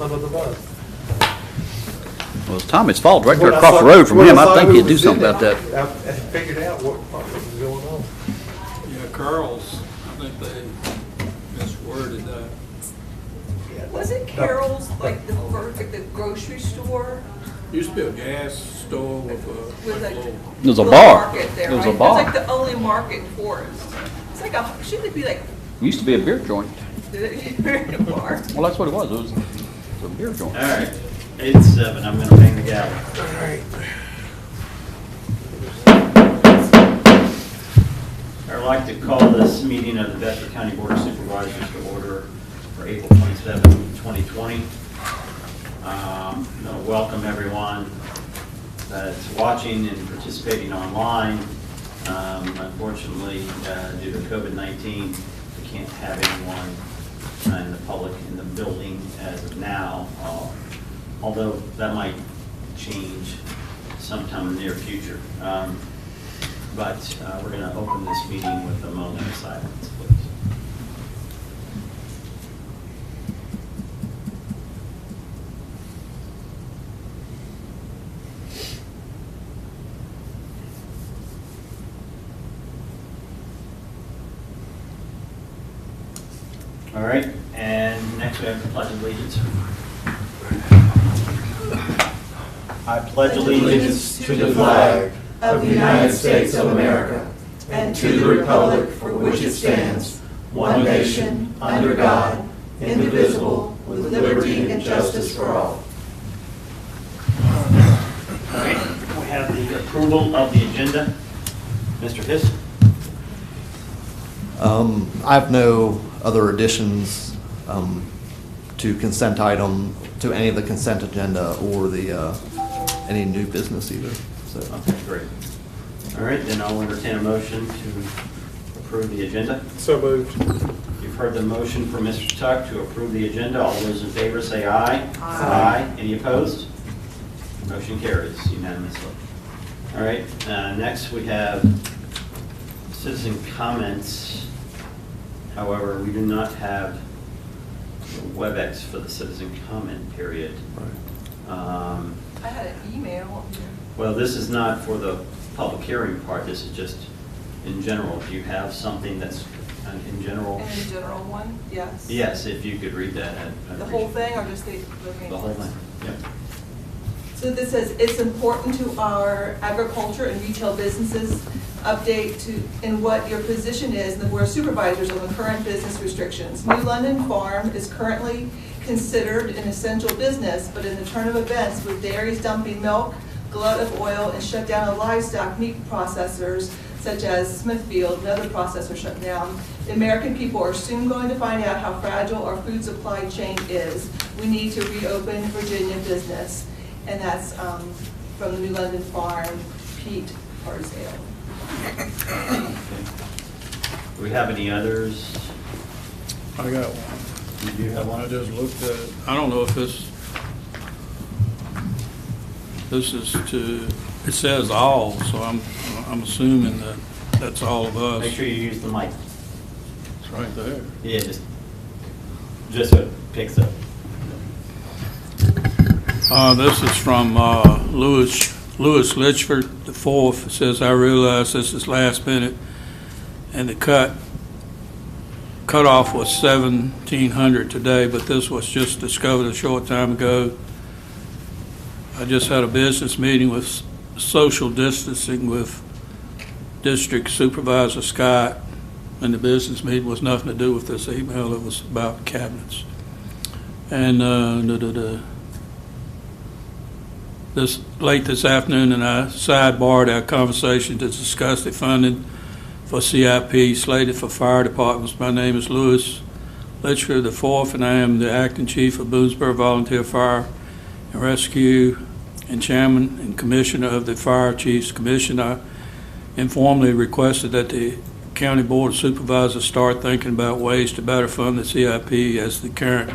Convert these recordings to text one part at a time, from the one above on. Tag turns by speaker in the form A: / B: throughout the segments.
A: Under the bus.
B: Well, it's Tommy's fault, right there across the road from him. I think he'd do something about that.
A: I figured out what was going on.
C: Yeah, Carl's, I think they misworded that.
D: Wasn't Carol's like the grocery store?
C: Used to be a gas store with a
D: Like
C: little,
B: There's a
D: little
B: bar.
D: market there,
B: There's
D: right?
B: a bar.
D: It's like the only market in Forest. It's like shouldn't it be like
B: Used to be a beer joint.
D: a bar?
B: Well, that's what it was. It was a beer joint.
E: All right, 8-7, I'm gonna bang the gavel.
A: All right.
E: I'd like to call this meeting of the Bedford County Board of Supervisors to order for April 27, 2020. Welcome everyone that's watching and participating online. Unfortunately, due to COVID-19, we can't have anyone in the public in the building as of now, although that might change sometime in the near future. But we're going to open this meeting with a moment of silence, please. All right, and next we have the Pledge of Allegiance. I pledge allegiance
F: to the flag of the United States of America and to the republic for which it stands, one nation, under God, indivisible, with liberty and justice for all.
E: All right, we have the approval of the agenda. Mr. Hiss?
F: I have no other additions to consent item, to any of the consent agenda or the any new business either. So.
E: Okay, great. All right, then I'll entertain a motion to approve the agenda.
A: So moved.
E: You've heard the motion from Mr. Tuck to approve the agenda. All those in favor say aye.
D: Aye.
E: Any opposed? Motion carries unanimously. All right, next we have citizen comments. However, we do not have WebEx for the citizen comment period.
D: I had an email.
E: Well, this is not for the public hearing part. This is just in general. Do you have something that's in general?
D: And the general one, yes.
E: Yes, if you could read that.
D: The whole thing or just the main
E: The whole
D: ones?
E: thing, yep.
D: So this says, it's important to our agriculture and retail businesses update in what your position is in the Board of Supervisors on the current business restrictions. New London Farm is currently considered an essential business, but in the turn of events with dairies dumping milk, glut of oil, and shut down of livestock meat processors such as Smithfield and other processors shut down, the American people are soon going to find out how fragile our food supply chain is. We need to reopen Virginia business. And that's from the New London Farm, Pete Harzale.
E: Do we have any others?
C: I got one.
E: You do have
C: I
E: one?
C: just looked at it. I don't know if this is to, it says all, so I'm assuming that that's all of us.
E: Make sure you use the mic.
C: It's right there.
E: Yeah, just so it picks up.
C: This is from Lewis Litchford, the fourth. It says, I realize this is last minute, and the cutoff was 1700 today, but this was just discovered a short time ago. I just had a business meeting with social distancing with District Supervisor Scott, and the business meeting was nothing to do with this email. It was about cabinets. And late this afternoon, and I sidebarred our conversation to discuss the funding for CIP slated for fire departments. My name is Lewis Litchford IV, and I am the acting chief of Boonesboro Volunteer Fire and Rescue and chairman and commissioner of the Fire Chiefs Commission. I informally requested that the County Board of Supervisors start thinking about ways to better fund the CIP, as the current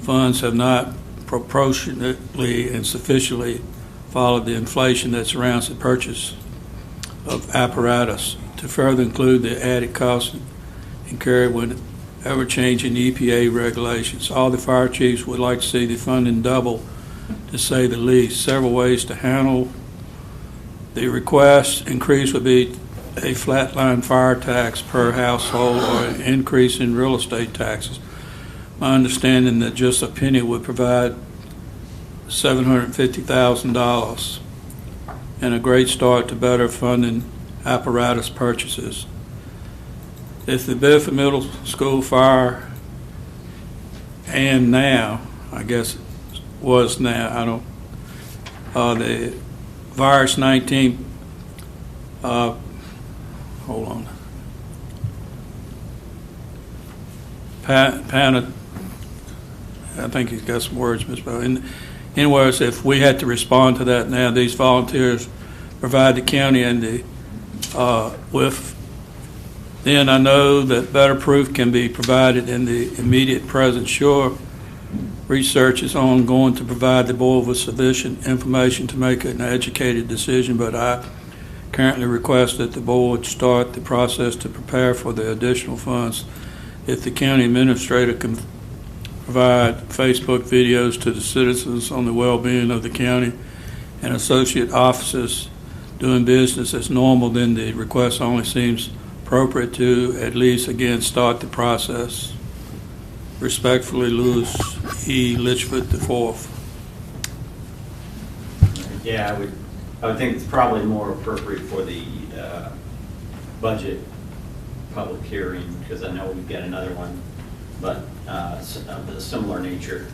C: funds have not proportionately and sufficiently followed the inflation that surrounds the purchase of apparatus. To further include the added costs incurred when ever-changing EPA regulations. All the fire chiefs would like to see the funding double, to say the least. Several ways to handle the request increase would be a flatline fire tax per household or an increase in real estate taxes. My understanding that just a penny would provide $750,000 and a great start to better funding apparatus purchases. If the Bedford Middle School fire, and now, I guess it was now, I don't, the virus 19, hold on. Pana, I think he's got some words misspelled. Anyways, if we had to respond to that now, these volunteers provide the county and the then I know that better proof can be provided in the immediate present. Sure, research is ongoing to provide the board with sufficient information to make an educated decision, but I currently request that the board start the process to prepare for the additional funds. If the county administrator can provide Facebook videos to the citizens on the well-being of the county and associate officers doing business as normal, then the request only seems appropriate to at least again start the process. Respectfully, Lewis E. Litchford IV.
E: Yeah, I would think it's probably more appropriate for the budget public hearing, because I know we've got another one, but of a similar nature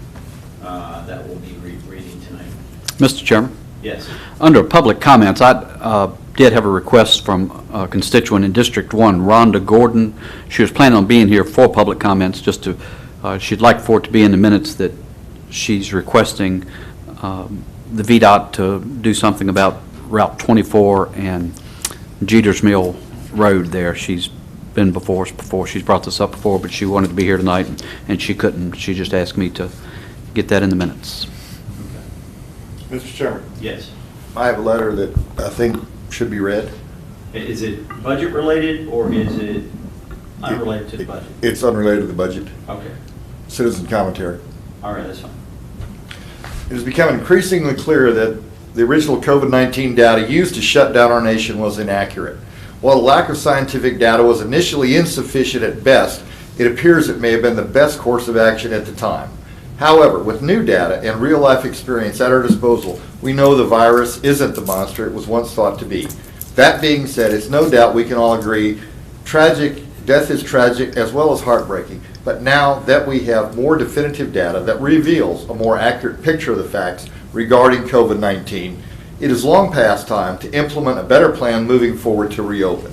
E: that we'll be reading tonight.
B: Mr. Chairman?
E: Yes.
B: Under public comments, I did have a request from a constituent in District 1, Rhonda Gordon. She was planning on being here for public comments, just to, she'd like for it to be in the minutes that she's requesting the VDOT to do something about Route 24 and Jeter's Mill Road there. She's been before us before. She's brought this up before, but she wanted to be here tonight, and she couldn't. She just asked me to get that in the minutes.
F: Mr. Chairman,
E: Yes.
F: I have a letter that I think should be read.
E: Is it budget related or is it unrelated to the budget?
F: It's unrelated to the budget.
E: Okay.
F: Citizen commentary.
E: All right, that's fine.
F: It has become increasingly clear that the original COVID-19 data used to shut down our nation was inaccurate. While the lack of scientific data was initially insufficient at best, it appears it may have been the best course of action at the time. However, with new data and real-life experience at our disposal, we know the virus isn't the monster it was once thought to be. That being said, it's no doubt we can all agree death is tragic as well as heartbreaking. But now that we have more definitive data that reveals a more accurate picture of the facts regarding COVID-19, it is long past time to implement a better plan moving forward to reopen.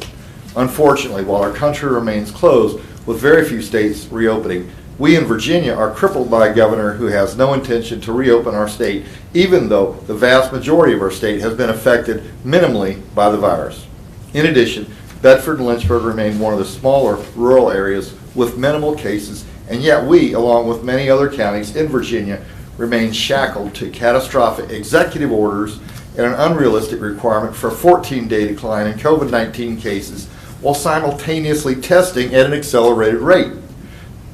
F: Unfortunately, while our country remains closed with very few states reopening, we in Virginia are crippled by a governor who has no intention to reopen our state, even though the vast majority of our state has been affected minimally by the virus. In addition, Bedford and Lynchburg remain one of the smaller rural areas with minimal cases, and yet we, along with many other counties in Virginia, remain shackled to catastrophic executive orders and an unrealistic requirement for a 14-day decline in COVID-19 cases while simultaneously testing at an accelerated rate.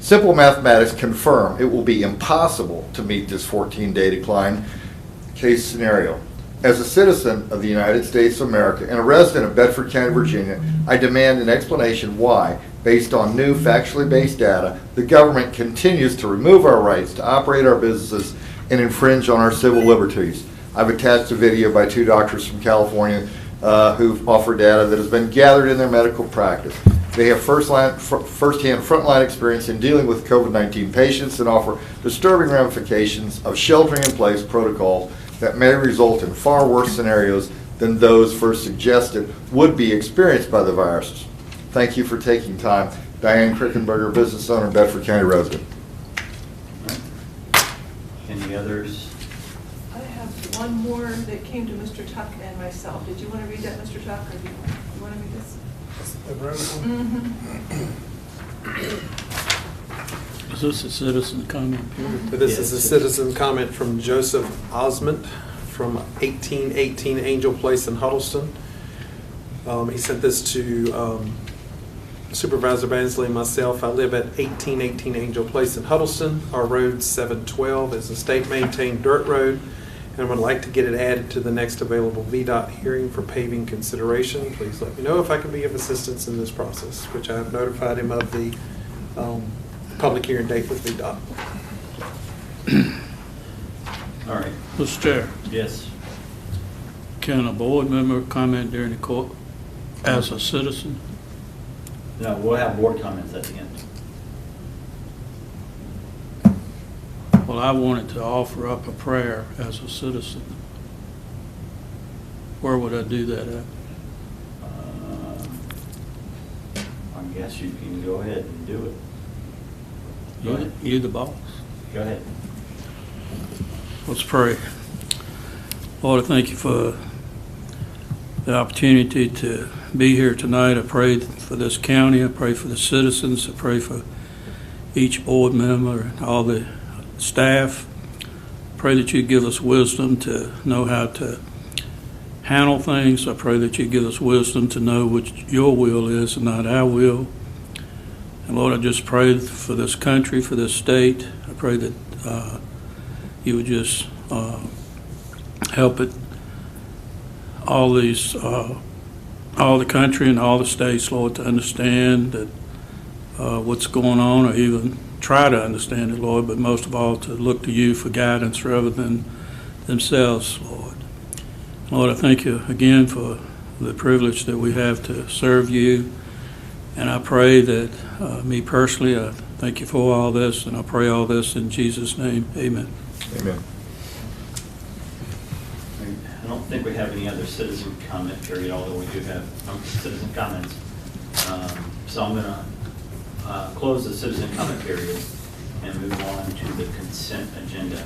F: Simple mathematics confirm it will be impossible to meet this 14-day decline case scenario. As a citizen of the United States of America and a resident of Bedford County, Virginia, I demand an explanation why, based on new factually based data, the government continues to remove our rights to operate our businesses and infringe on our civil liberties. I've attached a video by two doctors from California who've offered data that has been gathered in their medical practice. They have first-hand frontline experience in dealing with COVID-19 patients and offer disturbing ramifications of sheltering-in-place protocols that may result in far worse scenarios than those first suggested would be experienced by the virus. Thank you for taking time. Diane Krickenberger, business owner, Bedford County resident.
E: Any others?
D: I have one more that came to Mr. Tuck and myself. Did you want to read that, Mr. Tuck, or do you want to read this?
C: Is this a citizen comment period?
A: This is a citizen comment from Joseph Osment from 1818 Angel Place in Huddleston. He sent this to Supervisor Bansley and myself, I live at 1818 Angel Place in Huddleston. Our road 712 is a state-maintained dirt road, and would like to get it added to the next available VDOT hearing for paving consideration. Please let me know if I can be of assistance in this process, which I have notified him of the public hearing date with VDOT.
E: All right.
C: Mr. Chair,
E: Yes.
C: can a board member comment during the court as a citizen?
E: No, we'll have board comments at the end.
C: Well, I wanted to offer up a prayer as a citizen. Where would I do that at?
E: I guess you can go ahead and do it. Go ahead.
C: You the boss.
E: Go ahead.
C: Let's pray. Lord, I thank you for the opportunity to be here tonight. I pray for this county. I pray for the citizens. I pray for each board member and all the staff. I pray that you give us wisdom to know how to handle things. I pray that you give us wisdom to know what your will is and not our will. And Lord, I just pray for this country, for this state. I pray that you would just help it, all the country and all the states, Lord, to understand that what's going on, or even try to understand it, Lord, but most of all to look to you for guidance rather than themselves, Lord. Lord, I thank you again for the privilege that we have to serve you, and I pray that me personally, I thank you for all this, and I pray all this in Jesus' name. Amen.
F: Amen.
E: I don't think we have any other citizen comment period, although we do have citizen comments. So I'm going to close the citizen comment period and move on to the consent agenda.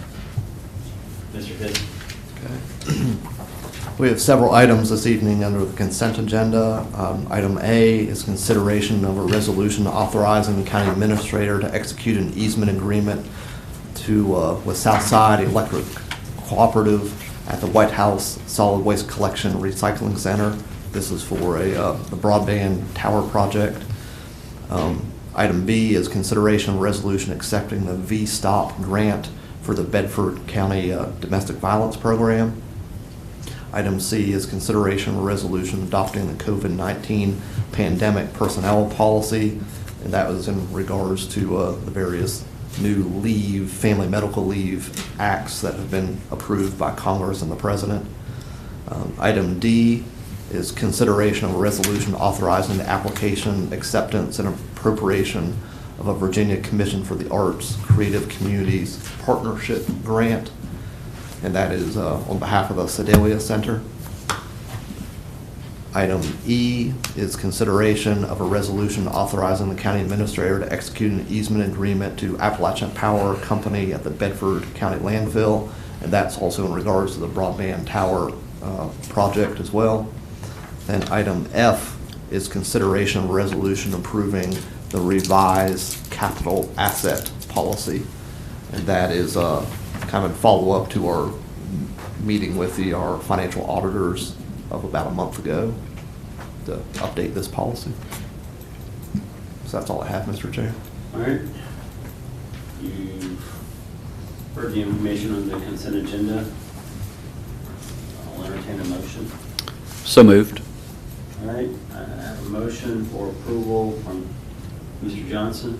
E: Mr. Fisk?
G: We have several items this evening under the consent agenda. Item A is consideration of a resolution authorizing the county administrator to execute an easement agreement with Southside Electric Cooperative at the White House Solid Waste Collection Recycling Center. This is for the broadband tower project. Item B is consideration of a resolution accepting the V-Stop grant for the Bedford County Domestic Violence Program. Item C is consideration of a resolution adopting the COVID-19 pandemic personnel policy, and that was in regards to the various new leave, family medical leave acts that have been approved by Congress and the President. Item D is consideration of a resolution authorizing the application, acceptance, and appropriation of a Virginia Commission for the Arts Creative Communities Partnership Grant, and that is on behalf of the Sedalia Center. Item E is consideration of a resolution authorizing the county administrator to execute an easement agreement to Appalachian Power Company at the Bedford County landfill, and that's also in regards to the broadband tower project as well. And item F is consideration of a resolution approving the revised capital asset policy, and that is kind of follow-up to our meeting with our financial auditors of about a month ago to update this policy. So that's all I have, Mr. Chair.
E: All right. You've heard the information on the consent agenda. I'll entertain a motion.
B: So moved.
E: All right. I have a motion for approval from Mr. Johnson.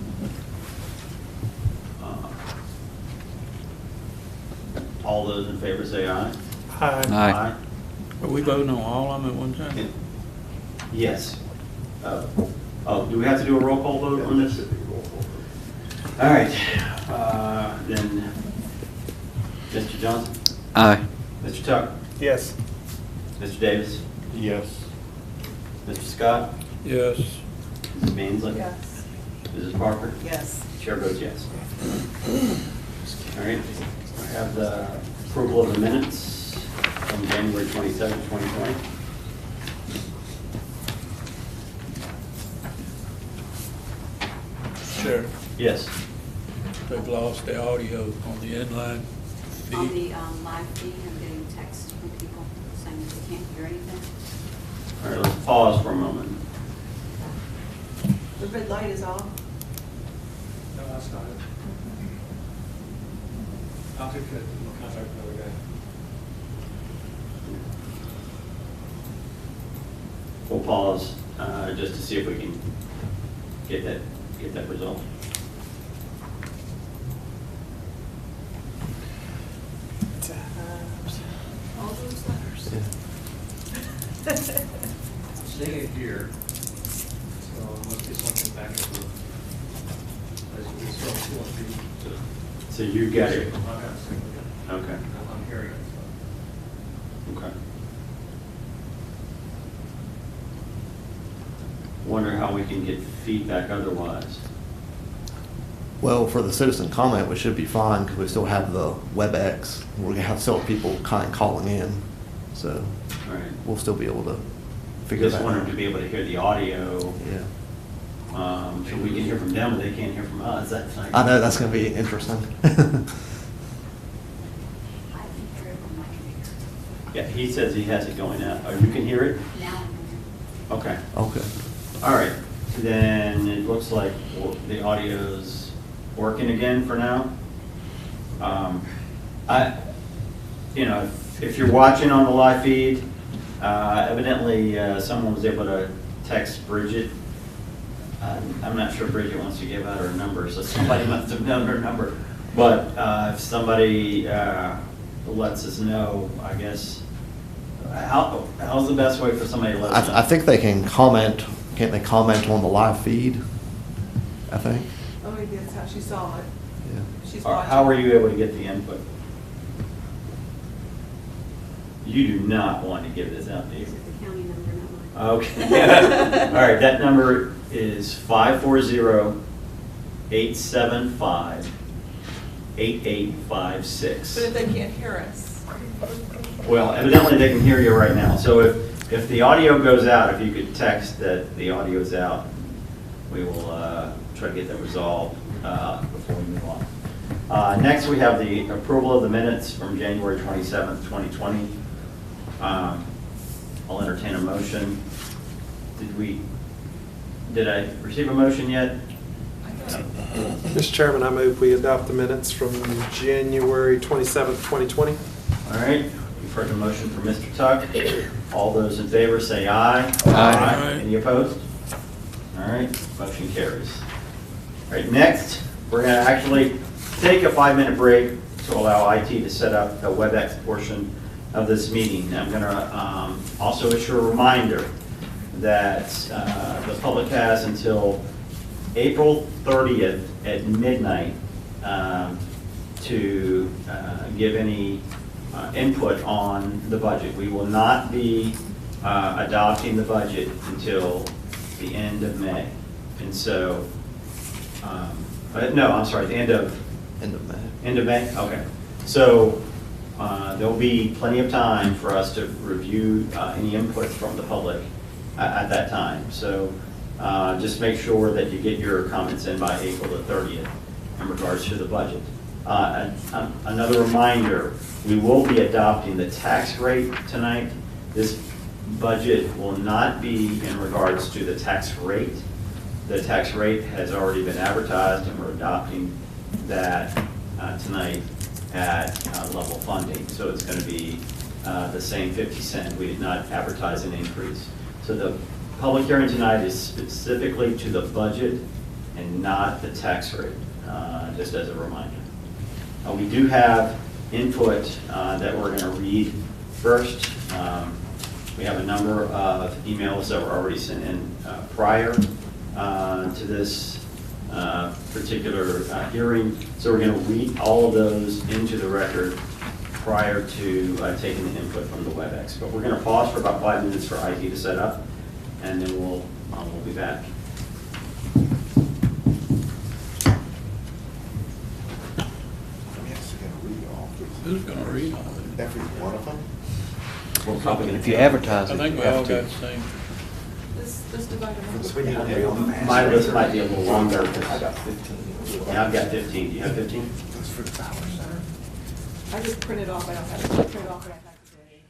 E: All those in favor say aye.
B: Aye.
C: Are we voting on all of them at one time?
E: Yes. Do we have to do a roll call vote on this? All right. Then, Mr. Johnson?
B: Aye.
E: Mr. Tuck?
A: Yes.
E: Mr. Davis?
F: Yes.
E: Mr. Scott?
C: Yes.
E: Mrs. Bainsley?
D: Yes.
E: Mrs. Parker?
D: Yes.
E: Chair votes yes. All right. I have the approval of the minutes from January 27, 2020.
C: Sure.
E: Yes.
C: They've lost the audio on the inline
H: On
C: feed.
H: the live feed, I'm getting texts from people saying that they can't hear anything.
E: All right, let's pause for a moment.
D: The red light is off.
I: No, that's not it. I'll take it, we'll contact another guy.
E: We'll pause just to see if we can get that result.
D: All those letters.
G: Yeah.
I: I'm seeing it here, so it must be something back at the, as you can still see to.
E: So you get it.
I: I'm not seeing it.
E: Okay.
I: I'm hearing it, so.
E: Okay. Wonder how we can get feedback otherwise.
G: Well, for the citizen comment, we should be fine because we still have the WebEx. We're going to have still people kind of calling in. So
E: All right.
G: we'll still be able to figure
E: Just
G: that
E: wanted
G: out.
E: to be able to hear the audio,
G: Yeah.
E: so we can hear from them, but they can't hear from us. That's like.
G: I know that's going to be interesting.
H: I think they're on my computer.
E: Yeah, he says he has it going out. Oh, you can hear it?
H: Now I'm
E: Okay.
G: Okay.
E: All right. Then it looks like the audio's working again for now. If you're watching on the live feed, evidently someone was able to text Bridget. I'm not sure Bridget wants to give out her number, so somebody must have known her number. But if somebody lets us know, I guess, how's the best way for somebody to let us know?
G: I think they can comment. Can't they comment on the live feed? I think.
D: Oh, maybe that's how she saw it.
G: Yeah.
D: She's
E: Or
D: watching.
E: how were you able to get the input? You do not want to give this out, do you?
H: Is it the county number, not mine?
E: Okay. All right, that number is 540-875-8856.
D: But if they can't hear us.
E: Well, evidently they can hear you right now. So if the audio goes out, if you could text that the audio is out, we will try to get that resolved before we move on. Next, we have the approval of the minutes from January 27th, 2020. I'll entertain a motion. Did I receive a motion yet?
A: Mr. Chairman, I move we adopt the minutes from January 27th, 2020.
E: All right, you've heard the motion from Mr. Tuck. All those in favor say aye.
C: Aye.
E: Any opposed? All right, motion carries. All right, next, we're going to actually take a 5-minute break to allow IT to set up the WebEx portion of this meeting. I'm going to also issue a reminder that the public has until April 30th at midnight to give any input on the budget. We will not be adopting the budget until the end of May. And so, no, I'm sorry, the end of
G: May.
E: End of May? Okay. So there'll be plenty of time for us to review any input from the public at that time. So just make sure that you get your comments in by April the 30th in regards to the budget. Another reminder, we will be adopting the tax rate tonight. This budget will not be in regards to the tax rate. The tax rate has already been advertised, and we're adopting that tonight at level funding. So it's going to be the same 50 cent. We did not advertise an increase. So the public hearing tonight is specifically to the budget and not the tax rate, just as a reminder. We do have input that we're going to read first. We have a number of emails that were already sent in prior to this particular hearing. So we're going to read all of those into the record prior to taking the input from the WebEx. But we're going to pause for about 5 minutes for IT to set up, and then we'll be back.
C: Who's going to read all of it?
F: Every one of them?
E: We're probably going
B: If you advertise
C: I
B: it,
C: think
B: you
C: we all
B: have
C: got
B: to.
C: the same.
D: Let's divide them up.
A: So we need to be on the
E: My list might be a little longer.
F: I got 15.
E: Yeah, I've got 15. Do you have 15?
F: That's for the Power Center.
D: I just printed off, I don't have it printed off, but I have today.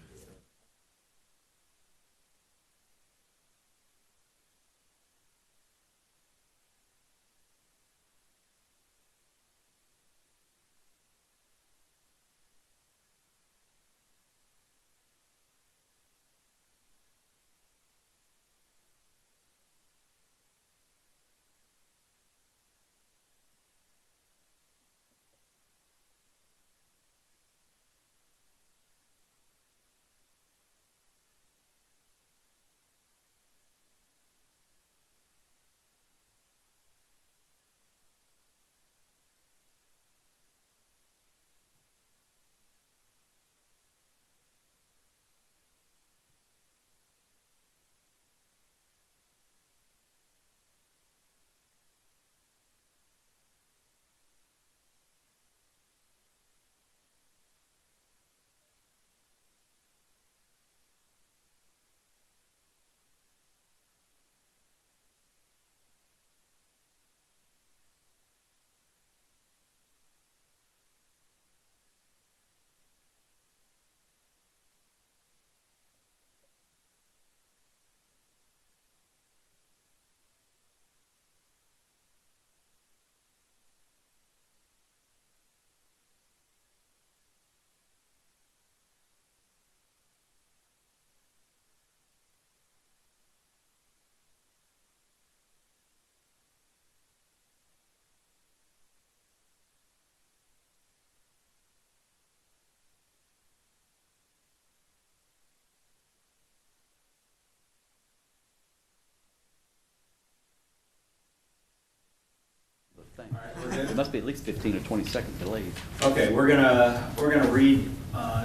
B: It must be at least 15 or 20 second delays.
E: Okay, we're gonna read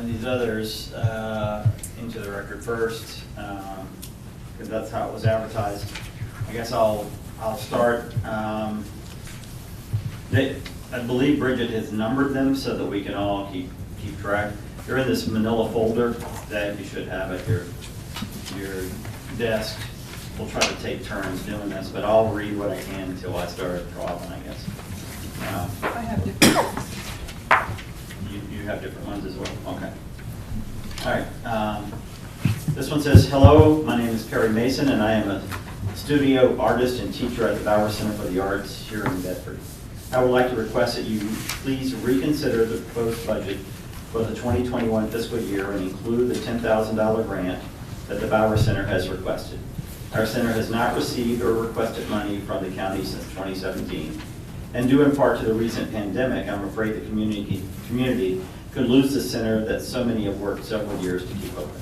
E: these others into the record first, because that's how it was advertised. I guess I'll start. I believe Bridget has numbered them so that we can all keep track. They're in this manila folder that you should have at your desk. We'll try to take turns doing this, but I'll read what I can until I start drawing, I guess.
D: I have different ones.
E: You have different ones as well? Okay. All right. This one says, hello, my name is Perry Mason, and I am a studio artist and teacher at the Bauer Center for the Arts here in Bedford. I would like to request that you please reconsider the proposed budget for the 2021 fiscal year and include the $10,000 grant that the Bauer Center has requested. Our center has not received or requested money from the county since 2017. And due in part to the recent pandemic, I'm afraid the community could lose the center that so many have worked several years to keep open.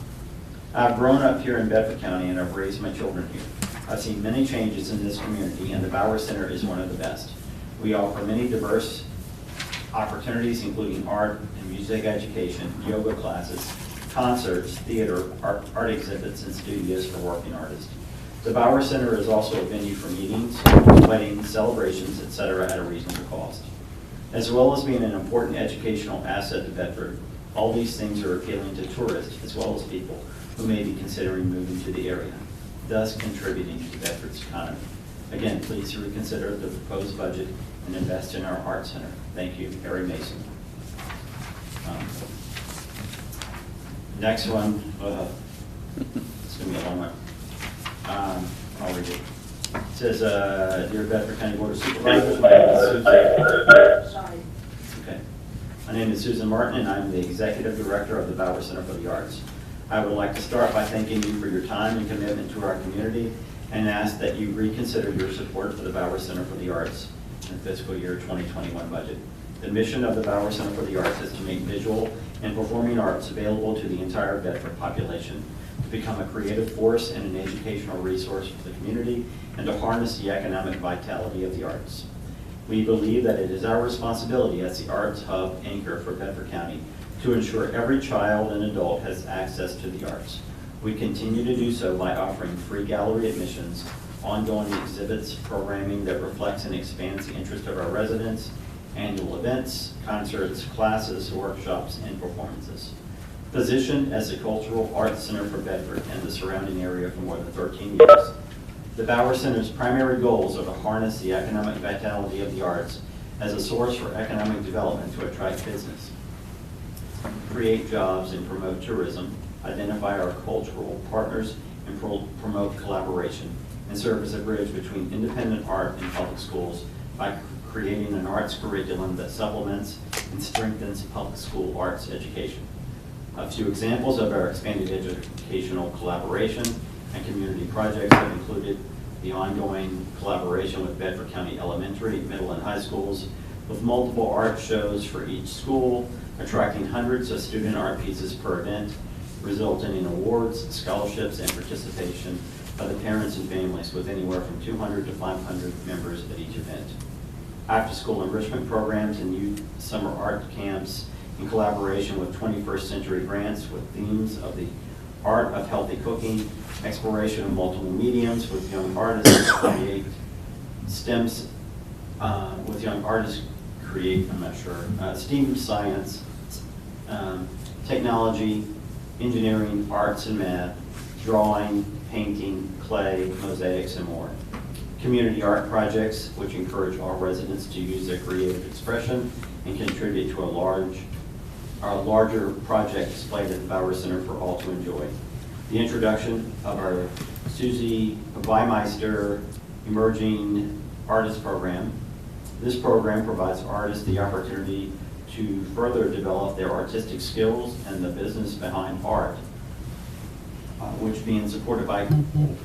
E: I've grown up here in Bedford County and I've raised my children here. I've seen many changes in this community and the Bauer Center is one of the best. We offer many diverse opportunities, including art and music education, yoga classes, concerts, theater, art exhibits, and studios for working artists. The Bauer Center is also a venue for meetings, weddings, celebrations, etc. at a reasonable cost. As well as being an important educational asset to Bedford, all these things are appealing to tourists as well as people who may be considering moving to the area, thus contributing to Bedford's economy. Again, please reconsider the proposed budget and invest in our art center. Thank you, Harry Mason. Next one, it's going to be a long one. I'll read it. It says, Dear Bedford County Board of Supervisors, my name is Susan.
H: Sorry.
E: Okay. My name is Susan Martin, and I'm the Executive Director of the Bauer Center for the Arts. I would like to start by thanking you for your time and commitment to our community and ask that you reconsider your support for the Bauer Center for the Arts in the fiscal year 2021 budget. The mission of the Bauer Center for the Arts is to make visual and performing arts available to the entire Bedford population, to become a creative force and an educational resource for the community, and to harness the economic vitality of the arts. We believe that it is our responsibility as the arts hub anchor for Bedford County to ensure every child and adult has access to the arts. We continue to do so by offering free gallery admissions, ongoing exhibits, programming that reflects and expands the interest of our residents, annual events, concerts, classes, workshops, and performances. Positioned as a cultural arts center for Bedford and the surrounding area for more than 13 years, the Bauer Center's primary goals are to harness the economic vitality of the arts as a source for economic development to attract business, create jobs, and promote tourism, identify our cultural partners, and promote collaboration, and serve as a bridge between independent art and public schools by creating an arts curriculum that supplements and strengthens public school arts education. A few examples of our expanded educational collaboration and community projects have included the ongoing collaboration with Bedford County elementary, middle, and high schools with multiple art shows for each school, attracting hundreds of student art pieces per event, resulting in awards, scholarships, and participation by the parents and families with anywhere from 200 to 500 members at each event. After-school enrichment programs and youth summer art camps in collaboration with 21st Century Grants with themes of the art of healthy cooking, exploration of multiple mediums with young artists create STEMs, with young artists create, I'm not sure, STEAM science, technology, engineering, arts and math, drawing, painting, clay, mosaics, and more. Community art projects, which encourage all residents to use their creative expression and contribute to a larger project displayed at the Bauer Center for all to enjoy. The introduction of our Susie Weimeister Emerging Artist Program. This program provides artists the opportunity to further develop their artistic skills and the business behind art,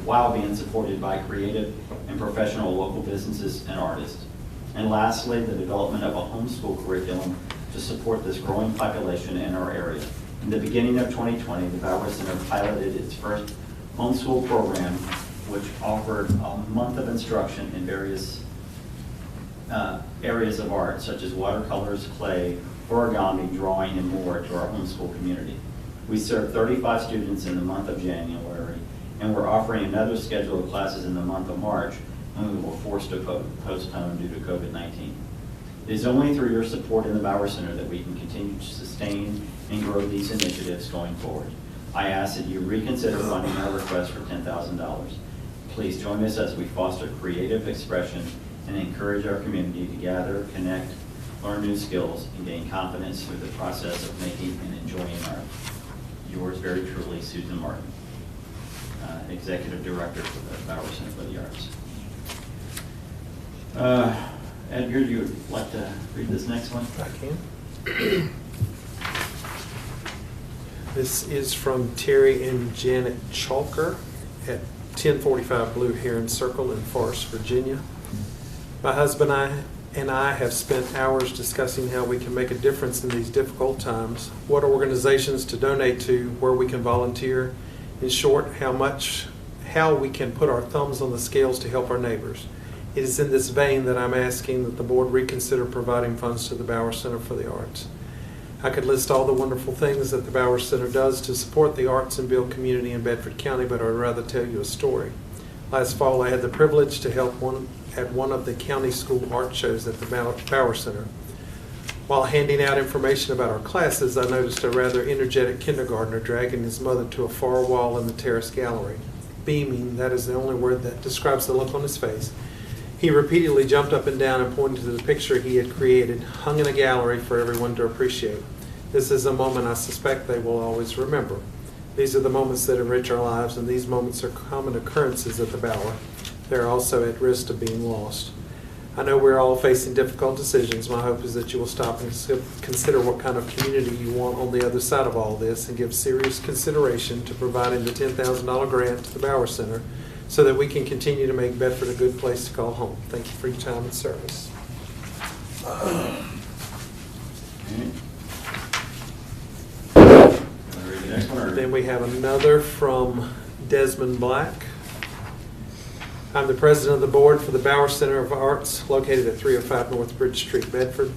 E: while being supported by creative and professional local businesses and artists. And lastly, the development of a homeschool curriculum to support this growing population in our area. In the beginning of 2020, the Bauer Center piloted its first homeschool program, which offered a month of instruction in various areas of art, such as watercolors, clay, origami, drawing, and more to our homeschool community. We served 35 students in the month of January, and we're offering another schedule of classes in the month of March, when we were forced to postpone due to COVID-19. It is only through your support in the Bauer Center that we can continue to sustain and grow these initiatives going forward. I ask that you reconsider funding our request for $10,000. Please join us as we foster creative expression and encourage our community to gather, connect, learn new skills, and gain confidence through the process of making and enjoying art. Yours very truly, Susan Martin, Executive Director for the Bauer Center for the Arts. Edgar, you would like to read this next one?
A: I can. This is from Terry and Janet Chalker at 1045 Blue Heron Circle in Forest, Virginia. My husband and I have spent hours discussing how we can make a difference in these difficult times, what organizations to donate to, where we can volunteer, in short, how we can put our thumbs on the scales to help our neighbors. It is in this vein that I'm asking that the board reconsider providing funds to the Bauer Center for the Arts. I could list all the wonderful things that the Bauer Center does to support the arts and build community in Bedford County, but I'd rather tell you a story. Last fall, I had the privilege to help at one of the county school art shows at the Bauer Center. While handing out information about our classes, I noticed a rather energetic kindergartner dragging his mother to a far wall in the terrace gallery. Beaming, that is the only word that describes the look on his face. He repeatedly jumped up and down and pointed to the picture he had created, hung in a gallery for everyone to appreciate. This is a moment I suspect they will always remember. These are the moments that enrich our lives, and these moments are common occurrences at the Bauer. They are also at risk of being lost. I know we're all facing difficult decisions. My hope is that you will stop and consider what kind of community you want on the other side of all this and give serious consideration to providing the $10,000 grant to the Bauer Center so that we can continue to make Bedford a good place to call home. Thank you for your time and service. Then we have another from Desmond Black. I'm the president of the board for the Bauer Center of Arts, located at 305 North Bridge Street, Bedford.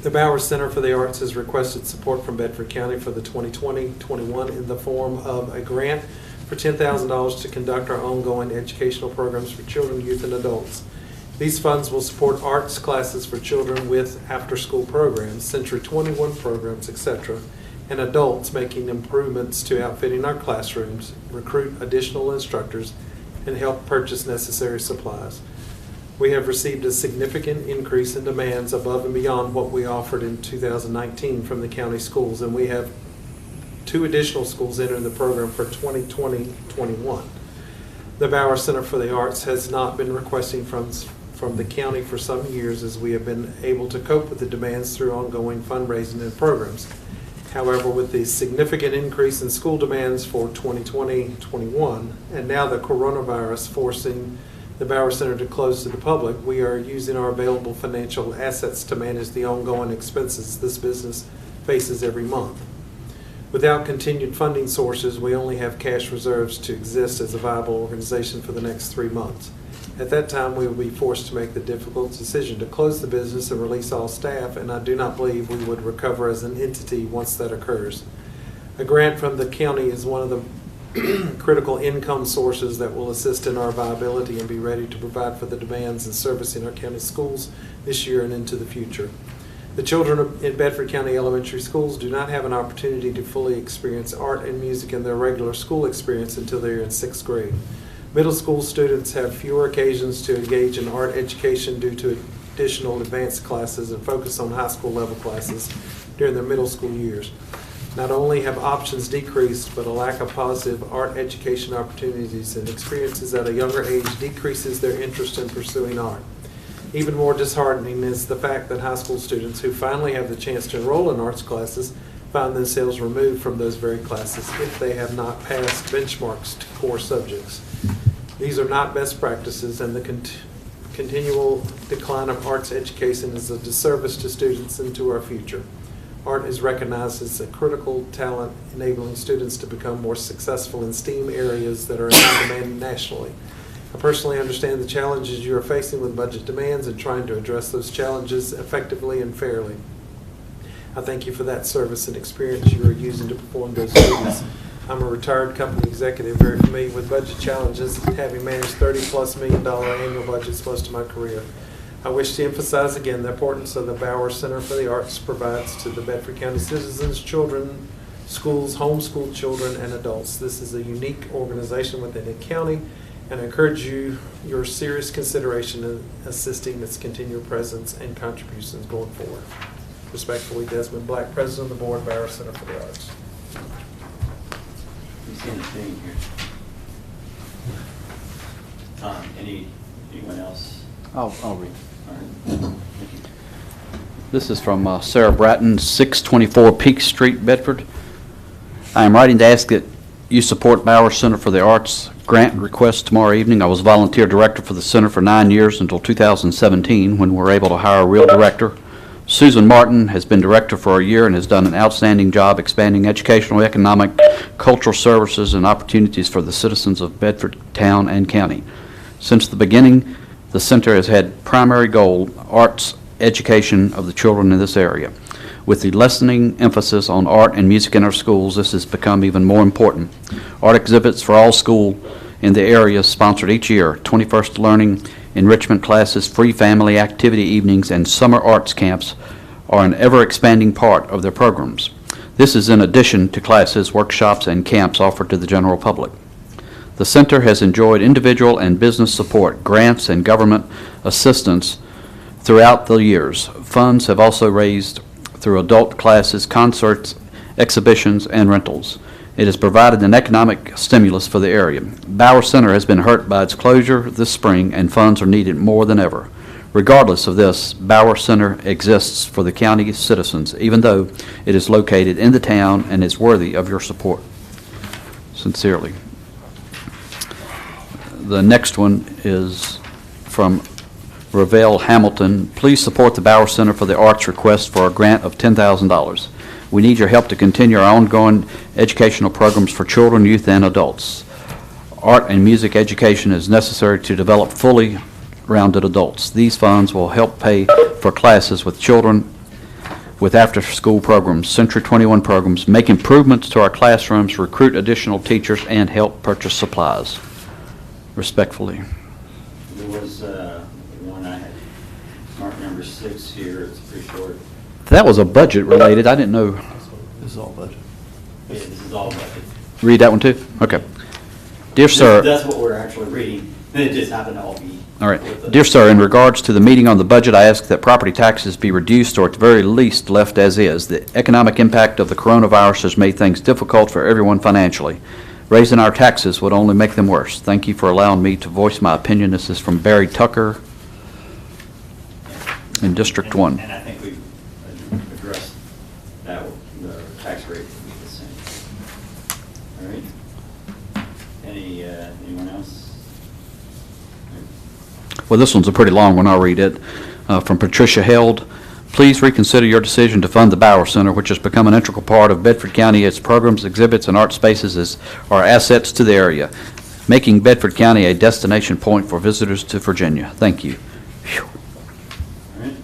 A: The Bauer Center for the Arts has requested support from Bedford County for the 2020-21 in the form of a grant for $10,000 to conduct our ongoing educational programs for children, youth, and adults. These funds will support arts classes for children with after-school programs, Century 21 programs, etc., and adults making improvements to outfitting our classrooms, recruit additional instructors, and help purchase necessary supplies. We have received a significant increase in demands above and beyond what we offered in 2019 from the county schools, and we have 2 additional schools entering the program for 2020-21. The Bauer Center for the Arts has not been requesting funds from the county for some years, as we have been able to cope with the demands through ongoing fundraising and programs. However, with the significant increase in school demands for 2020-21, and now the coronavirus forcing the Bauer Center to close to the public, we are using our available financial assets to manage the ongoing expenses this business faces every month. Without continued funding sources, we only have cash reserves to exist as a viable organization for the next 3 months. At that time, we will be forced to make the difficult decision to close the business and release all staff, and I do not believe we would recover as an entity once that occurs. A grant from the county is one of the critical income sources that will assist in our viability and be ready to provide for the demands and servicing our county schools this year and into the future. The children in Bedford County elementary schools do not have an opportunity to fully experience art and music in their regular school experience until they are in 6th grade. Middle school students have fewer occasions to engage in art education due to additional advanced classes and focus on high school level classes during their middle school years. Not only have options decreased, but a lack of positive art education opportunities and experiences at a younger age decreases their interest in pursuing art. Even more disheartening is the fact that high school students who finally have the chance to enroll in arts classes find themselves removed from those very classes if they have not passed benchmarks to core subjects. These are not best practices, and the continual decline of arts education is a disservice to students and to our future. Art is recognized as a critical talent, enabling students to become more successful in STEAM areas that are in high demand nationally. I personally understand the challenges you are facing with budget demands and trying to address those challenges effectively and fairly. I thank you for that service and experience you are using to perform those duties. I'm a retired company executive, very familiar with budget challenges, having managed $30+ million annual budgets most of my career. I wish to emphasize again the importance of the Bauer Center for the Arts provides to the Bedford County citizens, children, schools, homeschooled children, and adults. This is a unique organization within the county, and I encourage your serious consideration in assisting its continued presence and contributions going forward. Respectfully, Desmond Black, President of the Board, Bauer Center for the Arts.
E: You see the thing here. Anyone else?
B: I'll read.
E: All right. Thank you.
B: This is from Sarah Bratton, 624 Peak Street, Bedford. I am writing to ask that you support Bauer Center for the Arts grant request tomorrow evening. I was volunteer director for the center for 9 years until 2017 when we were able to hire a real director. Susan Martin has been director for a year and has done an outstanding job expanding educational, economic, cultural services and opportunities for the citizens of Bedford town and county. Since the beginning, the center has had primary goal, arts education of the children in this area. With the lessening emphasis on art and music in our schools, this has become even more important. Art exhibits for all schools in the area sponsored each year, 21st Learning, enrichment classes, free family activity evenings, and summer arts camps are an ever-expanding part of their programs. This is in addition to classes, workshops, and camps offered to the general public. The center has enjoyed individual and business support, grants, and government assistance throughout the years. Funds have also raised through adult classes, concerts, exhibitions, and rentals. It has provided an economic stimulus for the area. Bauer Center has been hurt by its closure this spring, and funds are needed more than ever. Regardless of this, Bauer Center exists for the county's citizens, even though it is located in the town and is worthy of your support. Sincerely. The next one is from Ravel Hamilton. Please support the Bauer Center for the Arts request for a grant of $10,000. We need your help to continue our ongoing educational programs for children, youth, and adults. Art and music education is necessary to develop fully rounded adults. These funds will help pay for classes with children with after-school programs, Century 21 programs, make improvements to our classrooms, recruit additional teachers, and help purchase supplies. Respectfully.
E: There was one I had marked number 6 here. It's pretty short.
B: That was a budget related. I didn't know.
G: This is all budget.
E: Yeah, this is all budget.
B: Read that one too? Okay. Dear sir.
E: That's what we're actually reading. It just happened to all be.
B: All right. Dear sir, in regards to the meeting on the budget, I ask that property taxes be reduced or at the very least left as is. The economic impact of the coronavirus has made things difficult for everyone financially. Raising our taxes would only make them worse. Thank you for allowing me to voice my opinion. This is from Barry Tucker in District 1.
E: And I think we've addressed that. The tax rate would be the same. All right. Anyone else?
B: Well, this one's a pretty long one. I'll read it. From Patricia Held. Please reconsider your decision to fund the Bauer Center, which has become an integral part of Bedford County. Its programs, exhibits, and art spaces are assets to the area, making Bedford County a destination point for visitors to Virginia. Thank you. Whew.
E: All right.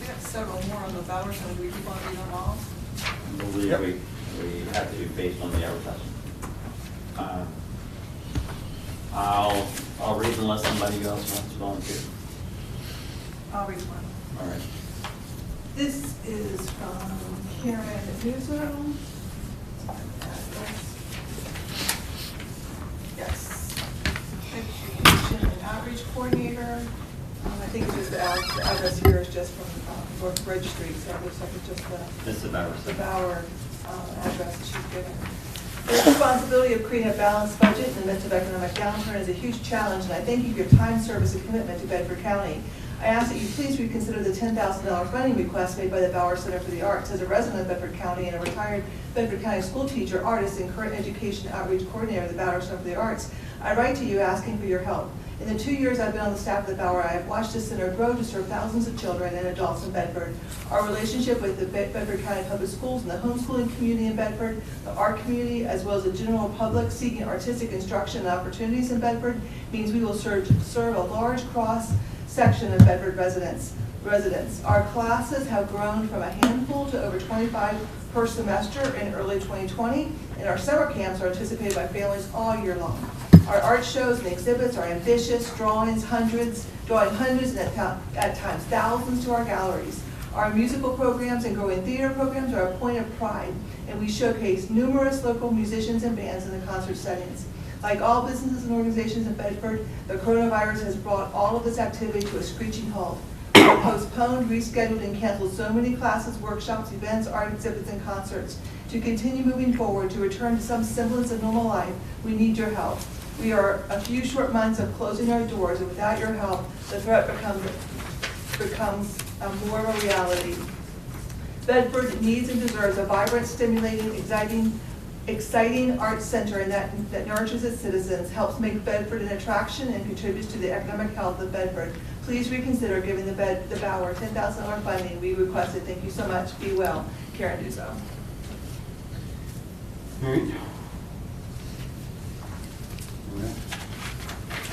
D: We have several more on the Bauer Center. Do we keep on reading them all?
E: I believe we have to based on the advertisement. I'll read unless somebody else wants to volunteer.
D: I'll read one.
E: All right.
D: This is from Karen Newsom. Yes. Education and outreach coordinator. I think it's just the address here is just from North Bridge Street, so it looks like it's just
E: This is Bauer.
D: the Bauer address that she's given. The responsibility of creating a balanced budget in the midst of economic downturn is a huge challenge, and I thank you for your time, service, and commitment to Bedford County. I ask that you please reconsider the $10,000 funding request made by the Bauer Center for the Arts. As a resident of Bedford County and a retired Bedford County school teacher, artist, and current education outreach coordinator of the Bauer Center for the Arts, I write to you asking for your help. In the 2 years I've been on the staff of the Bower, I have watched this center grow to serve thousands of children and adults in Bedford. Our relationship with the Bedford County Public Schools and the homeschooling community in Bedford, the art community, as well as the general public seeking artistic instruction and opportunities in Bedford means we will serve a large cross-section of Bedford residents. Our classes have grown from a handful to over 25 per semester in early 2020, and our summer camps are anticipated by families all year long. Our art shows and exhibits are ambitious, drawing hundreds and at times thousands to our galleries. Our musical programs and growing theater programs are a point of pride, and we showcase numerous local musicians and bands in the concert settings. Like all businesses and organizations in Bedford, the coronavirus has brought all of this activity to a screeching halt. We have postponed, rescheduled, and canceled so many classes, workshops, events, art exhibits, and concerts. To continue moving forward, to return to some semblance of normal life, we need your help. We are a few short months of closing our doors, and without your help, the threat becomes more of a reality. Bedford needs and deserves a vibrant, stimulating, exciting arts center and that nurtures its citizens, helps make Bedford an attraction, and contributes to the economic health of Bedford. Please reconsider giving the Bower $10,000 funding we requested. Thank you so much. Be well. Karen Duzo.
E: All right.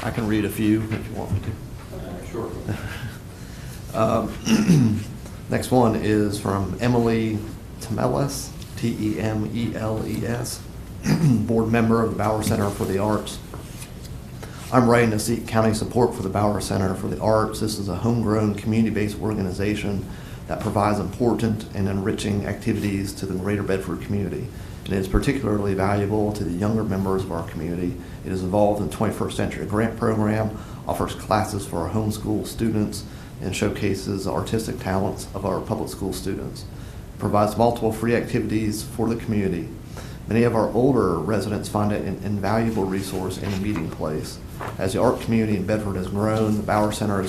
G: I can read a few if you want me
E: Sure.
G: to. Next one is from Emily Temeles, Temeles, board member of the Bower Center for the Arts. I'm writing to seek county support for the Bower Center for the Arts. This is a homegrown, community-based organization that provides important and enriching activities to the greater Bedford community. It is particularly valuable to the younger members of our community. It is involved in the 21st Century Grant Program, offers classes for our homeschool students, and showcases the artistic talents of our public school students. It provides multiple free activities for the community. Many of our older residents find it an invaluable resource and a meeting place. As the art community in Bedford has grown, the Bower Center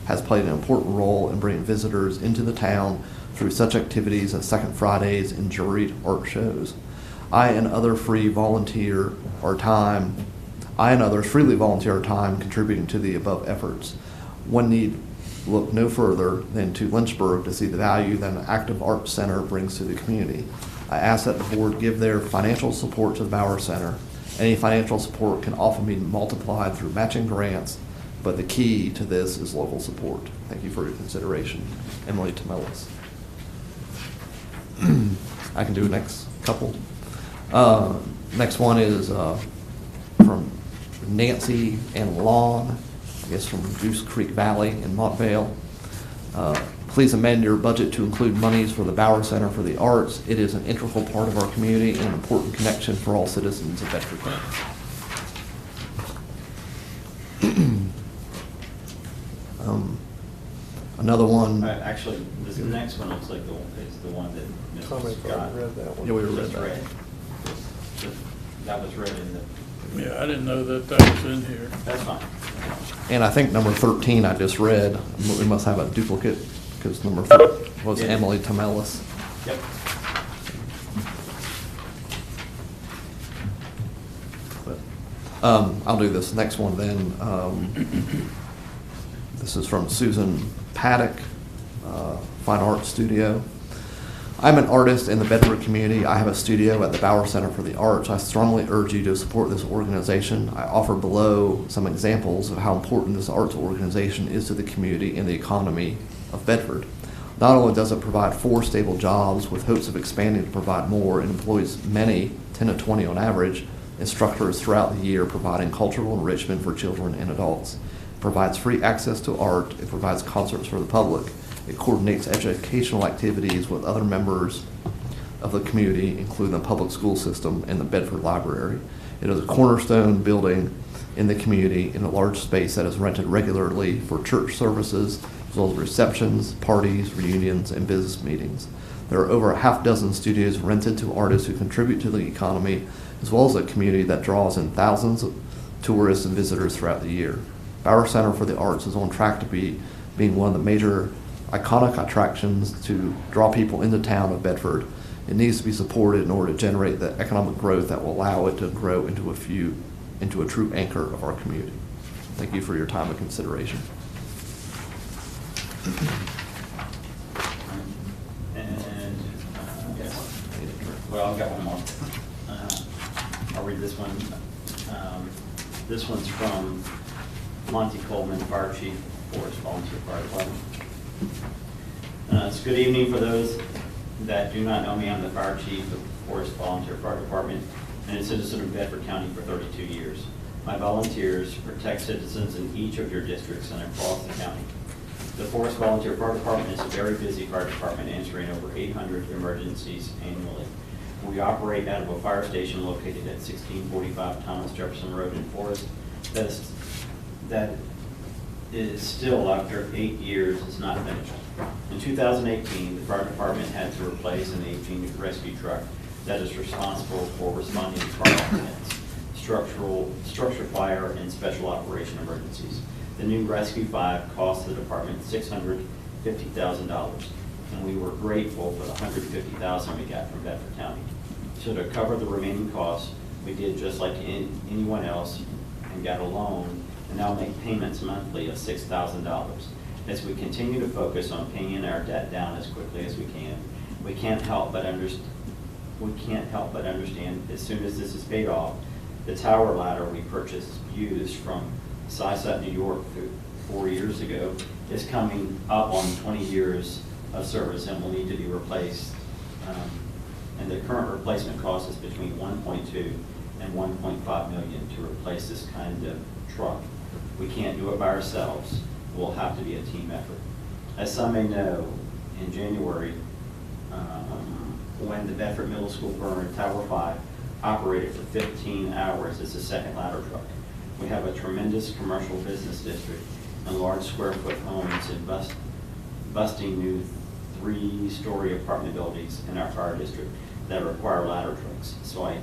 G: has played an important role in bringing visitors into the town through such activities as Second Fridays and juried art shows. I and others freely volunteer our time contributing to the above efforts. One need look no further than to Lynchburg to see the value that an active arts center brings to the community. I ask that the board give their financial support to the Bower Center. Any financial support can often be multiplied through matching grants, but the key to this is local support. Thank you for your consideration. Emily Temeles. I can do the next couple. Next one is from Nancy and Lon, I guess from Goose Creek Valley in Montvale. Please amend your budget to include monies for the Bower Center for the Arts. It is an integral part of our community and an important connection for all citizens of Bedford County. Another one.
E: Actually, this next one looks like is the one that
A: Tommy
E: Mr. Scott
A: read that one.
G: Yeah, we read
E: just
G: that.
E: read. That was read in the,
C: Yeah, I didn't know that was in here.
E: that's fine.
G: And I think number 13 I just read. We must have a duplicate because number 4 was
E: Yeah.
G: Emily Temeles.
E: Yep.
G: But, I'll do this next one then. This is from Susan Paddock, Fine Art Studio. I'm an artist in the Bedford community. I have a studio at the Bower Center for the Arts. I strongly urge you to support this organization. I offer below some examples of how important this arts organization is to the community and the economy of Bedford. Not only does it provide 4 stable jobs with hopes of expanding to provide more, and employs many, 10 to 20 on average, instructors throughout the year providing cultural enrichment for children and adults. It provides free access to art. It provides concerts for the public. It coordinates educational activities with other members of the community, including the public school system and the Bedford Library. It is a cornerstone building in the community in a large space that is rented regularly for church services, as well as receptions, parties, reunions, and business meetings. There are over a half dozen studios rented to artists who contribute to the economy, as well as a community that draws in thousands of tourists and visitors throughout the year. Bower Center for the Arts is on track to being one of the major iconic attractions to draw people into town of Bedford. It needs to be supported in order to generate the economic growth that will allow it to grow into a true anchor of our community. Thank you for your time and consideration.
E: And, well, I've got one more. I'll read this one. This one's from Monty Coleman, Fire Chief, Forest Volunteer Fire Department. It's good evening for those that do not know me. I'm the Fire Chief of Forest Volunteer Fire Department and a citizen of Bedford County for 32 years. My volunteers protect citizens in each of your districts and across the county. The Forest Volunteer Fire Department is a very busy fire department, answering over 800 emergencies annually. We operate out of a fire station located at 1645 Thomas Jefferson Road in Forest. That is still, after 8 years, is not finished. In 2018, the fire department had to replace an aging rescue truck that is responsible for responding to fire accidents, structure fire, and special operation emergencies. The new Rescue 5 cost the department $650,000, and we were grateful for the $150,000 we got from Bedford County. So to cover the remaining costs, we did just like anyone else and got a loan and now make payments monthly of $6,000. As we continue to focus on paying our debt down as quickly as we can, we can't help but understand as soon as this is paid off, the tower ladder we purchased used from Syosset, New York 4 years ago is coming up on 20 years of service and will need to be replaced. And the current replacement cost is between $1.2 and $1.5 million to replace this kind of truck. We can't do it by ourselves. It will have to be a team effort. As some may know, in January, when the Bedford Middle School burned, Tower 5 operated for 15 hours as a second ladder truck. We have a tremendous commercial business district and large square foot homes and busting new 3-story apartment buildings in our fire district that require ladder trucks. So I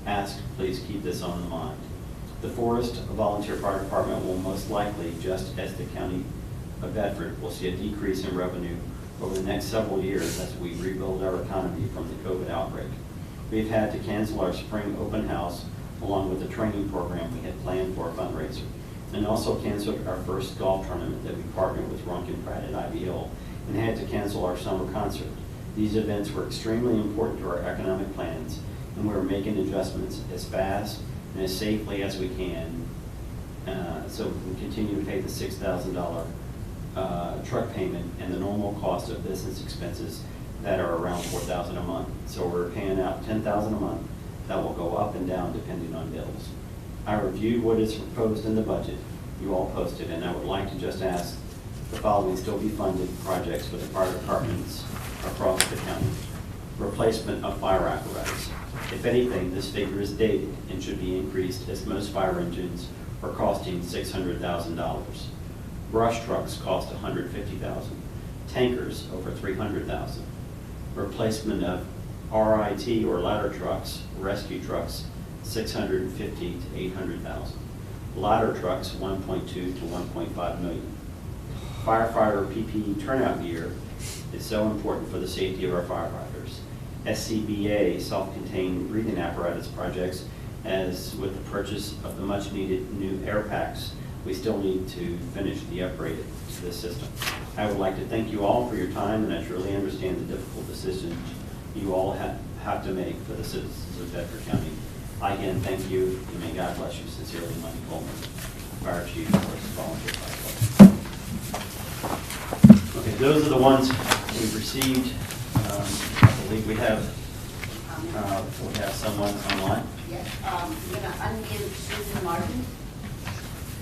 E: ask, please keep this on the mind. The Forest Volunteer Fire Department will most likely, just as the County of Bedford, will see a decrease in revenue over the next several years as we rebuild our economy from the COVID outbreak. We've had to cancel our spring open house along with the training program we had planned for a fundraiser, and also canceled our first golf tournament that we partnered with Ronkin Pratt at IBL, and had to cancel our summer concert. These events were extremely important to our economic plans, and we're making adjustments as fast and as safely as we can, so we can continue to pay the $6,000 truck payment and the normal cost of business expenses that are around $4,000 a month. So we're paying out $10,000 a month. That will go up and down depending on bills. I reviewed what is proposed in the budget you all posted, and I would like to just ask the following still be funded projects for the fire departments across the county. Replacement of fire apparatus. If anything, this figure is dated and should be increased, as most fire engines are costing $600,000. Brush trucks cost $150,000. Tankers over $300,000. Replacement of RIT or ladder trucks, rescue trucks, $650,000 to $800,000. Ladder trucks, $1.2 to $1.5 million. Firefighter PPE turnout gear is so important for the safety of our firefighters. SCBA, self-contained breathing apparatus projects, as with the purchase of the much-needed new air packs, we still need to finish the upgrade to this system. I would like to thank you all for your time, and I truly understand the difficult decisions you all have to make for the citizens of Bedford County. I again thank you, and may God bless you. Sincerely, Monty Coleman, Fire Chief, Forest Volunteer Fire Department. Okay, those are the ones we've received. I believe we have someone online.
H: Yes, you're going to unmute Susan Martin.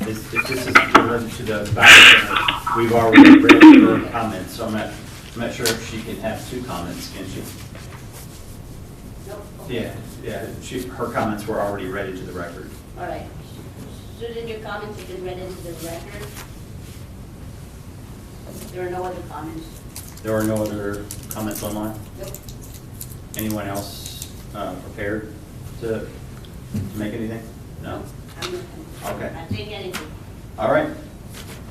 E: If this is related to the ballot, we've already read her comments, so I'm not sure if she can have 2 comments, can she?
H: Nope. Okay.
E: Yeah, her comments were already read into the record.
H: All right. Susan, your comments have been read into the record. There are no other comments.
E: There are no other comments online?
H: Nope.
E: Anyone else prepared to make anything? No? Okay.
H: I think anything.
E: All right.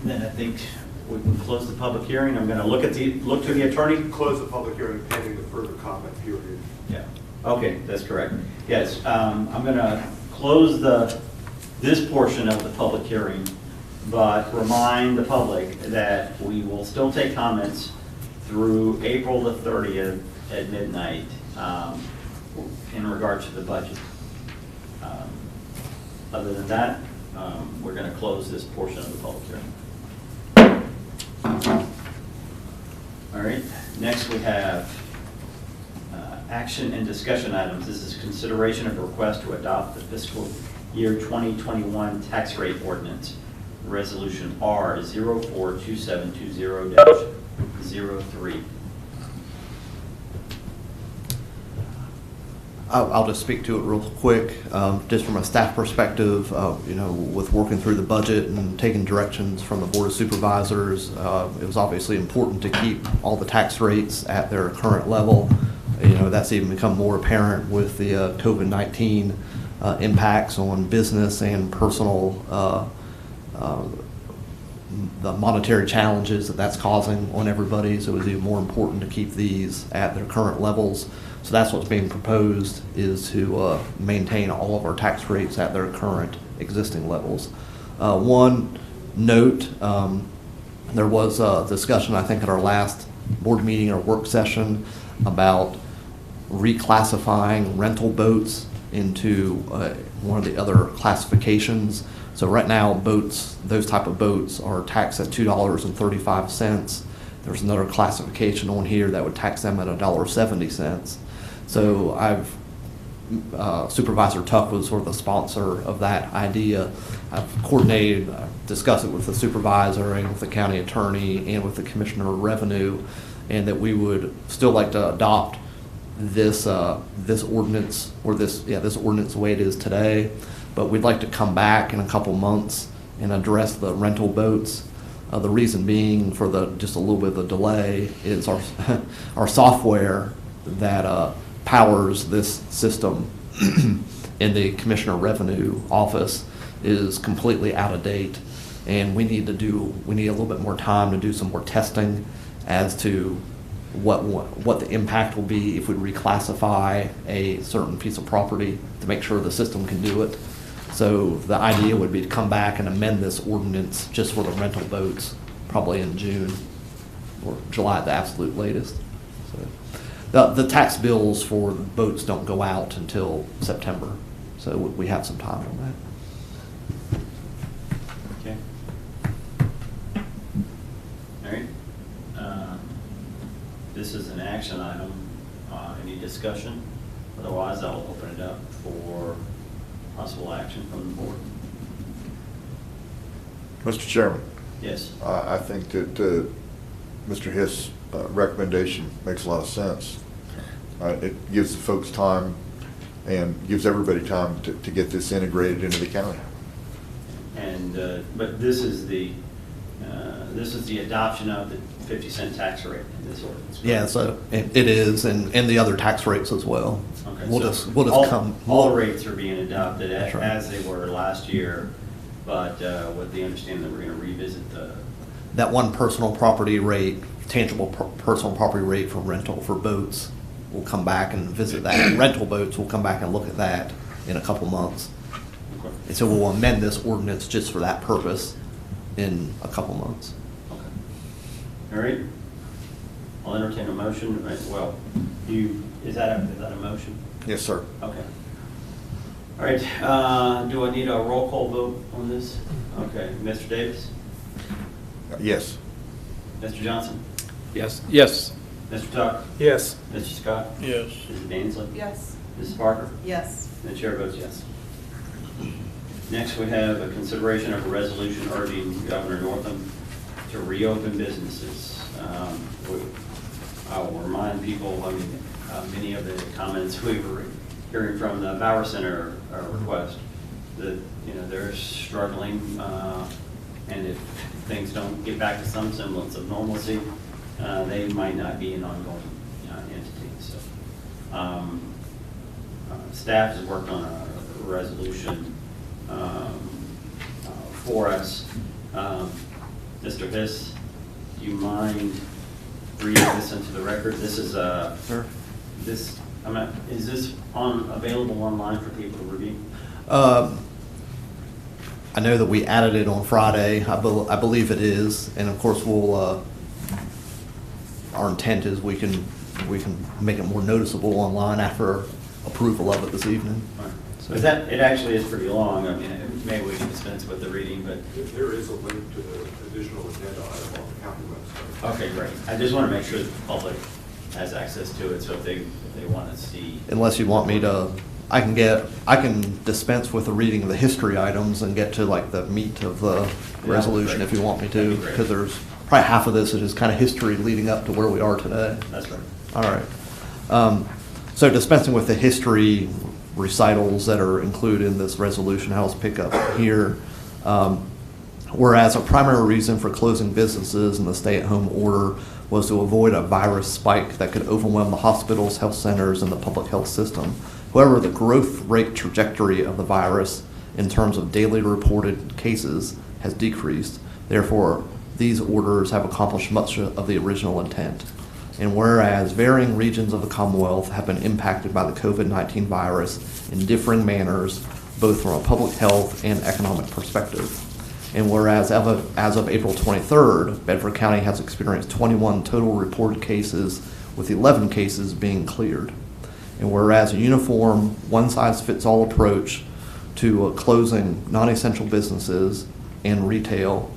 E: Then I think we can close the public hearing. I'm going to look to the attorney.
J: Close the public hearing pending the further comment period.
E: Yeah. Okay, that's correct. Yes, I'm going to close this portion of the public hearing but remind the public that we will still take comments through April the 30th at midnight in regards to the budget. Other than that, we're going to close this portion of the public hearing. All right, next we have action and discussion items. This is consideration of a request to adopt the fiscal year 2021 tax rate ordinance, resolution R 042720-03.
G: I'll just speak to it real quick. Just from a staff perspective, with working through the budget and taking directions from the Board of Supervisors, it was obviously important to keep all the tax rates at their current level. That's even become more apparent with the COVID-19 impacts on business and personal, the monetary challenges that's causing on everybody. So it was even more important to keep these at their current levels. So that's what's being proposed, is to maintain all of our tax rates at their current existing levels. One note, there was a discussion, I think, at our last board meeting or work session about reclassifying rental boats into one of the other classifications. So right now, boats, those type of boats are taxed at $2.35. There's another classification on here that would tax them at $1.70. So Supervisor Tuck was sort of the sponsor of that idea. I've coordinated, discussed it with the supervisor and with the county attorney and with the commissioner of revenue, and that we would still like to adopt this ordinance, or this ordinance the way it is today, but we'd like to come back in a couple months and address the rental boats. The reason being for just a little bit of the delay is our software that powers this system in the Commissioner of Revenue office is completely out of date, and we need a little bit more time to do some more testing as to what the impact will be if we reclassify a certain piece of property to make sure the system can do it. So the idea would be to come back and amend this ordinance just for the rental boats, probably in June or July at the absolute latest. So the tax bills for boats don't go out until September, so we have some time on that.
E: Okay. All right. This is an action item. Any discussion? Otherwise, I'll open it up for possible action from the board.
K: Mr. Chairman,
E: Yes.
K: I think that Mr. Hiss' recommendation makes a lot of sense. It gives the folks time and gives everybody time to get this integrated into the county.
E: And but this is the adoption of the 50-cent tax rate in this ordinance.
G: Yeah, so it is, and the other tax rates as well.
E: Okay,
G: We'll
E: so
G: just come.
E: All the rates are being adopted
G: That's right.
E: as they were last year, but with the understanding that we're going to revisit
G: That one personal property rate, tangible personal property rate for rental for boats, we'll come back and visit that. Rental boats, we'll come back and look at that in a couple months.
E: Okay.
G: And so we'll amend this ordinance just for that purpose in a couple months.
E: Okay. All right. I'll entertain a motion. Well, is that a motion?
K: Yes, sir.
E: Okay. All right. Do I need a roll call vote on this? Okay. Mr. Davis?
K: Yes.
E: Mr. Johnson?
B: Yes. Yes.
E: Mr. Tuck?
A: Yes.
E: Mr. Scott?
C: Yes.
E: Mrs. Dansley?
D: Yes.
E: Mrs. Parker?
D: Yes.
E: The chair votes yes. Next, we have a consideration of a resolution urging Governor Northam to reopen businesses. I will remind people, many of the comments we were hearing from the Bauer Center request, that, they're struggling, and if things don't get back to some semblance of normalcy, they might not be an ongoing entity. So, staff has worked on a resolution for us. Mr. Hiss, do you mind reading this into the record? This is
G: Sure.
E: is this available online for people to review?
G: I know that we added it on Friday. I believe it is, and of course we'll. Our intent is we can make it more noticeable online after approval of it this evening. So
E: But that, it actually is pretty long. I mean, maybe we can dispense with the reading, but.
J: There is a link to the additional agenda item on the county website.
E: Okay, great. I just want to make sure the public has access to it, so if they want to see.
G: unless you want me to, I can dispense with the reading of the history items and get to like the meat of the resolution
E: great.
G: if you want me
E: That'd
G: to,
E: be great.
G: because there's probably half of this is just kind of history leading up to where we are today.
E: That's right.
G: All right. So dispensing with the history recitals that are included in this resolution, I'll pick up here. Whereas a primary reason for closing businesses in the stay-at-home order was to avoid a virus spike that could overwhelm the hospitals, health centers, and the public health system. However, the growth rate trajectory of the virus in terms of daily reported cases has decreased. Therefore, these orders have accomplished much of the original intent. And whereas varying regions of the Commonwealth have been impacted by the COVID-19 virus in differing manners, both from a public health and economic perspective. And whereas as of April 23rd, Bedford County has experienced 21 total reported cases, with 11 cases being cleared. And whereas a uniform, one-size-fits-all approach to closing non-essential businesses and retail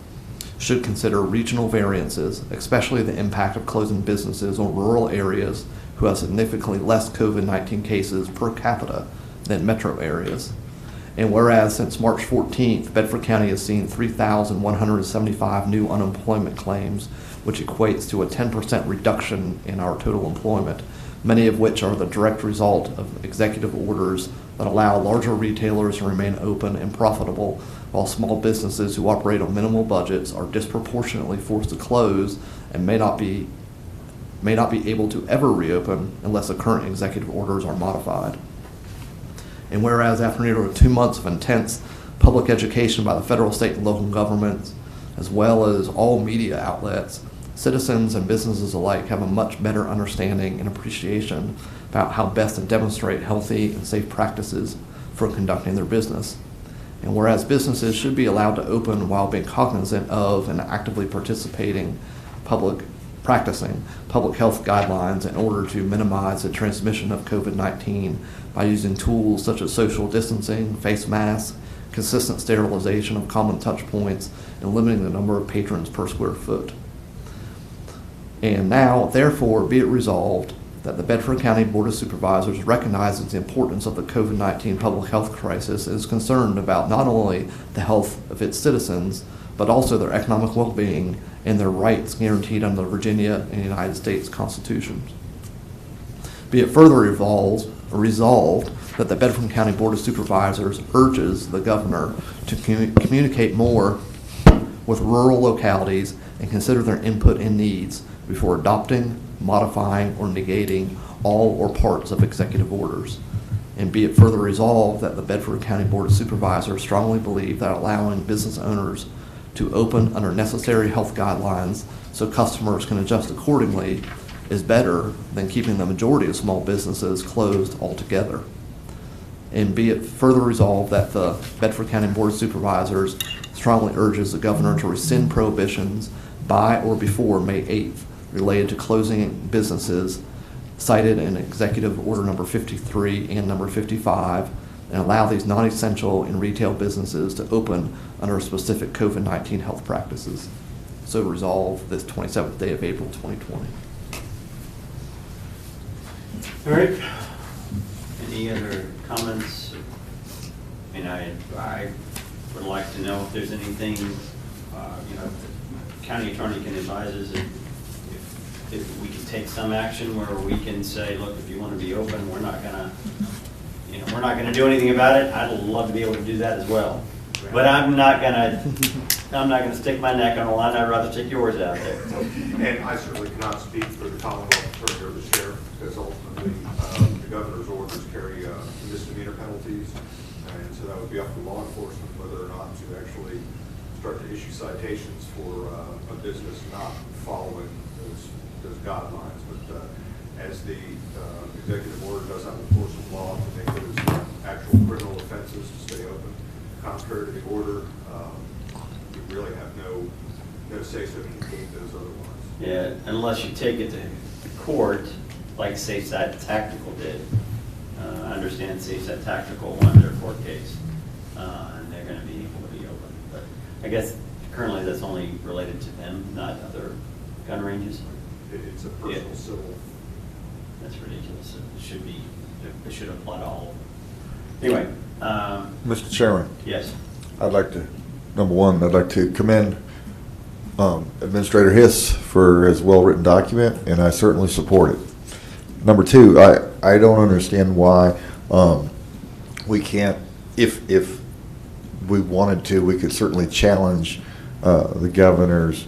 G: should consider regional variances, especially the impact of closing businesses on rural areas who have significantly less COVID-19 cases per capita than metro areas. And whereas since March 14th, Bedford County has seen 3,175 new unemployment claims, which equates to a 10% reduction in our total employment, many of which are the direct result of executive orders that allow larger retailers to remain open and profitable, while small businesses who operate on minimal budgets are disproportionately forced to close and may not be able to ever reopen unless the current executive orders are modified. And whereas after nearly 2 months of intense public education by the federal, state, and local governments, as well as all media outlets, citizens and businesses alike have a much better understanding and appreciation about how best to demonstrate healthy and safe practices for conducting their business. And whereas businesses should be allowed to open while being cognizant of and actively practicing public health guidelines in order to minimize the transmission of COVID-19 by using tools such as social distancing, face masks, consistent sterilization of common touch points, and limiting the number of patrons per square foot. And now, therefore, be it resolved that the Bedford County Board of Supervisors recognizes the importance of the COVID-19 public health crisis and is concerned about not only the health of its citizens, but also their economic well-being and their rights guaranteed under the Virginia and United States Constitutions. Be it further resolved that the Bedford County Board of Supervisors urges the governor to communicate more with rural localities and consider their input and needs before adopting, modifying, or negating all or parts of executive orders. And be it further resolved that the Bedford County Board of Supervisors strongly believe that allowing business owners to open under necessary health guidelines so customers can adjust accordingly is better than keeping the majority of small businesses closed altogether. And be it further resolved that the Bedford County Board of Supervisors strongly urges the governor to rescind prohibitions by or before May 8th related to closing businesses cited in Executive Order number 53 and number 55, and allow these non-essential and retail businesses to open under specific COVID-19 health practices. So resolved this 27th day of April 2020.
E: All right. Any other comments? I mean, I would like to know if there's anything, the county attorney can advise us if we can take some action where we can say, look, if you want to be open, we're not gonna do anything about it. I'd love to be able to do that as well. But I'm not gonna stick my neck on the line. I'd rather stick yours out there.
J: And I certainly cannot speak for the Commonwealth Attorney or the Sheriff, because ultimately the governor's orders carry misdemeanor penalties, and so that would be up to law enforcement whether or not to actually start to issue citations for a business not following those guidelines. But as the executive order does have the force of law to make those actual criminal offenses to stay open, contrary to the order, we really have no say so to complete those other ones.
E: Yeah, unless you take it to court, like SafeSat Tactical did. I understand SafeSat Tactical won their court case, and they're going to be able to be open. But I guess currently that's only related to them, not other gun ranges.
J: It's a personal civil.
E: That's ridiculous. It should apply to all of them. Anyway.
K: Mr. Chairman,
E: Yes.
K: I'd like to, number one, I'd like to commend Administrator Hiss for his well-written document, and I certainly support it. Number two, I don't understand why we can't, if we wanted to, we could certainly challenge the governor's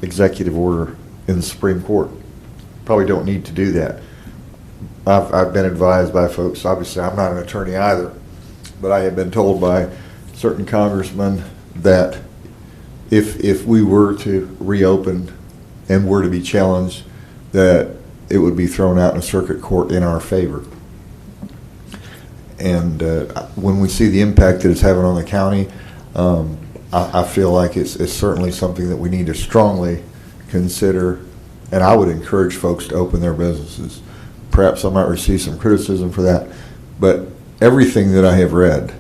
K: executive order in the Supreme Court. Probably don't need to do that. I've been advised by folks, obviously I'm not an attorney either, but I have been told by certain congressmen that if we were to reopen and were to be challenged, that it would be thrown out in a circuit court in our favor. And when we see the impact that it's having on the county, I feel like it's certainly something that we need to strongly consider, and I would encourage folks to open their businesses. Perhaps I might receive some criticism for that, but everything that I have read,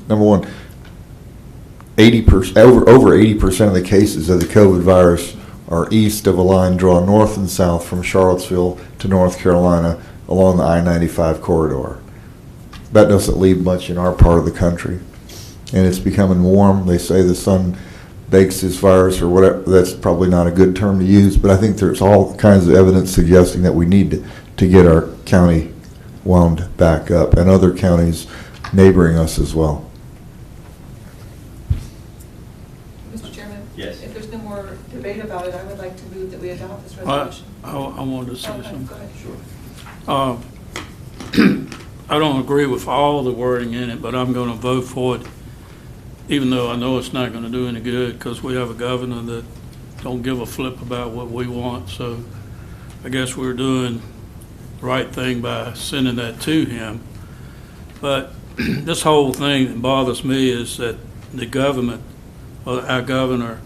K: number one, 80%, over 80% of the cases of the COVID virus are east of a line drawn north and south from Charlottesville to North Carolina along the I-95 corridor. That doesn't leave much in our part of the country, and it's becoming warm. They say the sun bakes this virus or whatever. That's probably not a good term to use, but I think there's all kinds of evidence suggesting that we need to get our county wound back up, and other counties neighboring us as well.
D: Mr. Chairman?
E: Yes.
D: If there's no more debate about it, I would like to move that we adopt this
C: I
D: resolution.
C: wanted to say
D: Okay,
C: something.
D: go ahead.
E: Sure.
C: I don't agree with all the wording in it, but I'm going to vote for it, even though I know it's not going to do any good, because we have a governor that don't give a flip about what we want. So I guess we're doing the right thing by sending that to him. But this whole thing that bothers me is that the government, or our governor,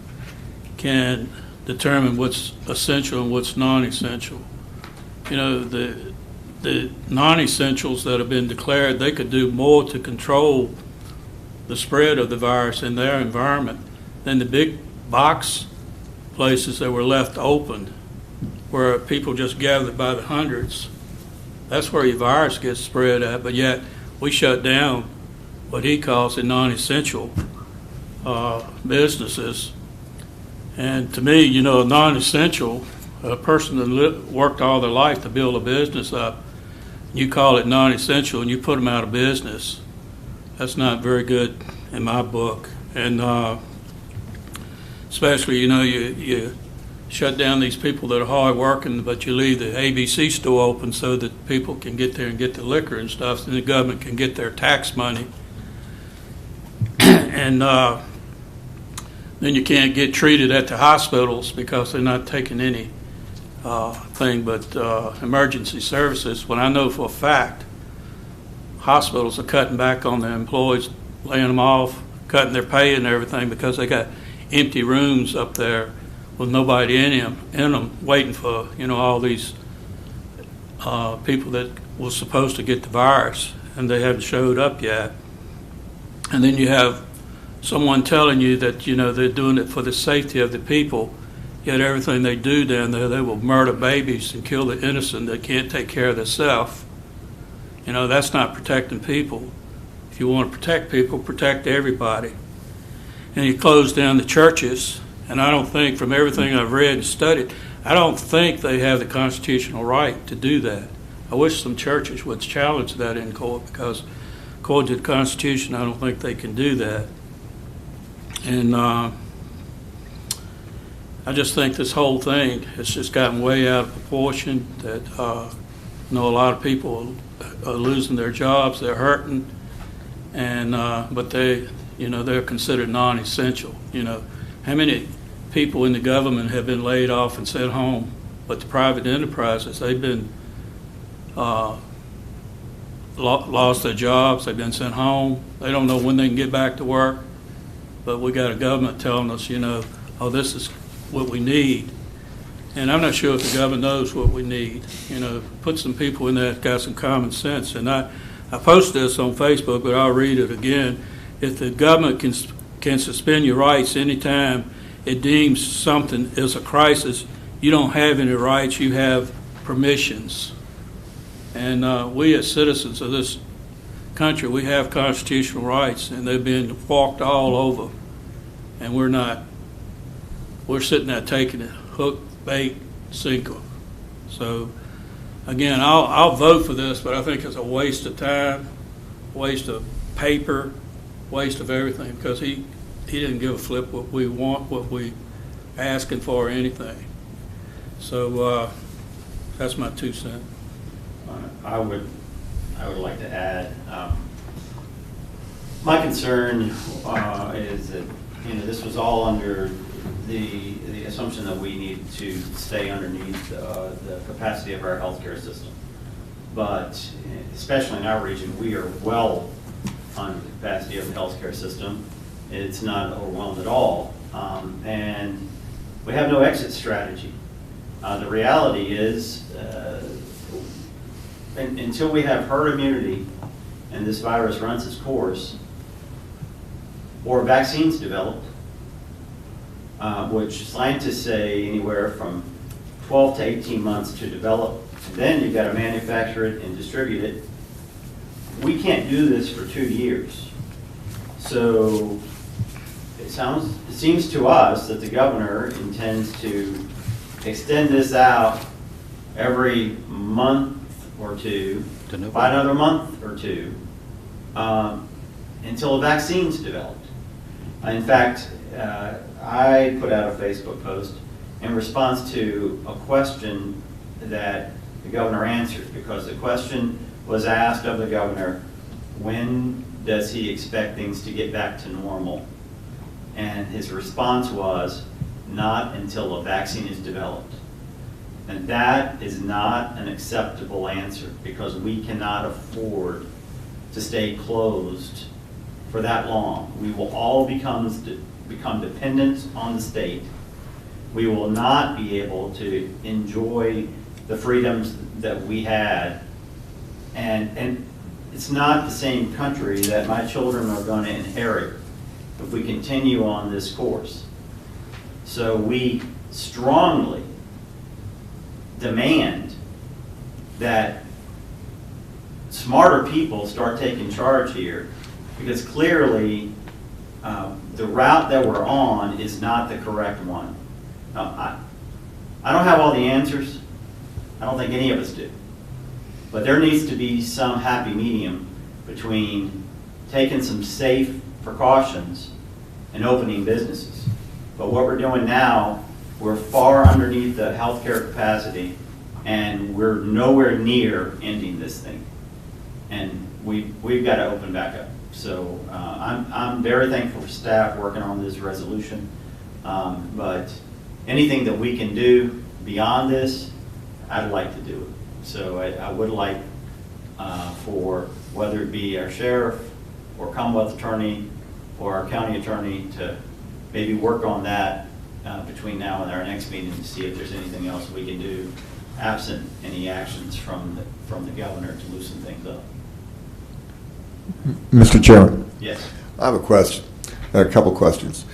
C: can determine what's essential and what's non-essential. You know, the non-essentials that have been declared, they could do more to control the spread of the virus in their environment than the big box places that were left open, where people just gathered by the hundreds. That's where your virus gets spread at, but yet we shut down what he calls the non-essential businesses. And to me, you know, non-essential, a person that worked all their life to build a business up, you call it non-essential and you put them out of business. That's not very good in my book. And especially, you know, you shut down these people that are hard working, but you leave the ABC store open so that people can get there and get the liquor and stuff, and the government can get their tax money. And then you can't get treated at the hospitals because they're not taking any thing but emergency services, when I know for a fact hospitals are cutting back on their employees, laying them off, cutting their pay and everything because they got empty rooms up there with nobody in them waiting for, you know, all these people that were supposed to get the virus and they haven't showed up yet. And then you have someone telling you that, you know, they're doing it for the safety of the people, yet everything they do down there, they will murder babies and kill the innocent that can't take care of themselves. You know, that's not protecting people. If you want to protect people, protect everybody. And you close down the churches, and I don't think, from everything I've read and studied, I don't think they have the constitutional right to do that. I wish some churches would challenge that in court, because according to the Constitution, I don't think they can do that. And I just think this whole thing has just gotten way out of proportion, that you know, a lot of people are losing their jobs, they're hurting, and but they, you know, they're considered non-essential. You know, how many people in the government have been laid off and sent home, but the private enterprises, they've been lost their jobs, they've been sent home, they don't know when they can get back to work, but we got a government telling us, oh, this is what we need. And I'm not sure if the government knows what we need. Put some people in there that got some common sense. And I posted this on Facebook, but I'll read it again. If the government can suspend your rights anytime it deems something is a crisis, you don't have any rights, you have permissions. And we as citizens of this country, we have constitutional rights, and they've been walked all over. And we're not. We're sitting there taking it, hook, bait, sinker. So, again, I'll vote for this, but I think it's a waste of time, waste of paper, waste of everything, because he didn't give a flip what we want, what we asking for, or anything. So that's my 2 cents.
E: I would like to add, my concern is that, this was all under the assumption that we need to stay underneath the capacity of our healthcare system. But especially in our region, we are well under the capacity of the healthcare system. It's not overwhelmed at all. And we have no exit strategy. The reality is, until we have herd immunity and this virus runs its course, or vaccines developed, which scientists say anywhere from 12 to 18 months to develop, and then you've got to manufacture it and distribute it. We can't do this for 2 years. So it seems to us that the governor intends to extend this out every month or two, by another month or two, until a vaccine's developed. In fact, I put out a Facebook post in response to a question that the governor answered, because the question was asked of the governor, when does he expect things to get back to normal? And his response was, not until a vaccine is developed. And that is not an acceptable answer, because we cannot afford to stay closed for that long. We will all become dependent on the state. We will not be able to enjoy the freedoms that we had. And it's not the same country that my children are going to inherit if we continue on this course. So we strongly demand that smarter people start taking charge here, because clearly the route that we're on is not the correct one. Now, I don't have all the answers. I don't think any of us do. But there needs to be some happy medium between taking some safe precautions and opening businesses. But what we're doing now, we're far underneath the healthcare capacity, and we're nowhere near ending this thing. And we've got to open back up. So I'm very thankful for staff working on this resolution. But anything that we can do beyond this, I'd like to do it. So I would like for whether it be our sheriff or Commonwealth attorney or our county attorney to maybe work on that between now and our next meeting to see if there's anything else we can do absent any actions from the governor to loosen things up.
K: Mr. Chairman.
E: Yes.
K: I have a question, a couple questions.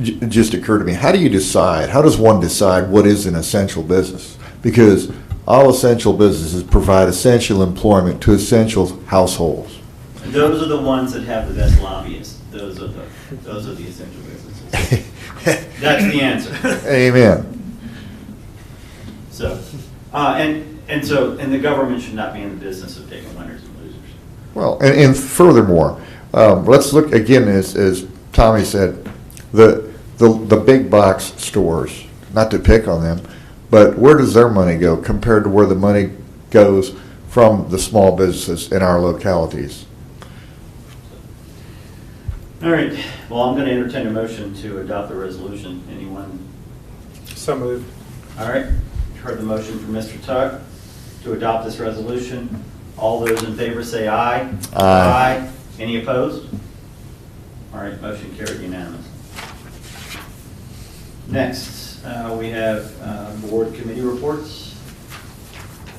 K: Just occurred to me. How does one decide what is an essential business? Because all essential businesses provide essential employment to essential households.
E: And those are the ones that have the best lobbyists. Those are the essential businesses. That's the answer.
K: Amen.
E: So, and the government should not be in the business of picking winners and losers.
K: Well, and furthermore, let's look again, as Tommy said, the big box stores, not to pick on them, but where does their money go compared to where the money goes from the small businesses in our localities?
E: All right. Well, I'm going to entertain a motion to adopt the resolution. Anyone?
A: So moved.
E: All right. You heard the motion from Mr. Tuck to adopt this resolution. All those in favor say aye.
K: Aye.
E: Any opposed? All right, motion carried unanimous. Next, we have board committee reports.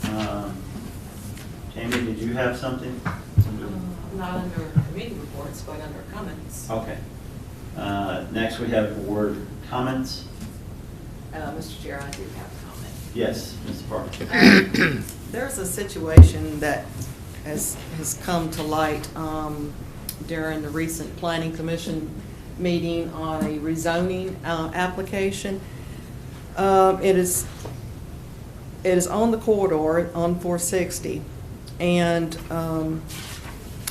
E: Tammy, did you have something?
L: Not under committee reports, but under comments.
E: Okay. Next, we have board comments.
L: Mr. Chair, I do have a comment.
E: Yes, Mr. Parker.
L: There's a situation that has come to light during the recent Planning Commission meeting on a rezoning application. It is on the corridor on 460, and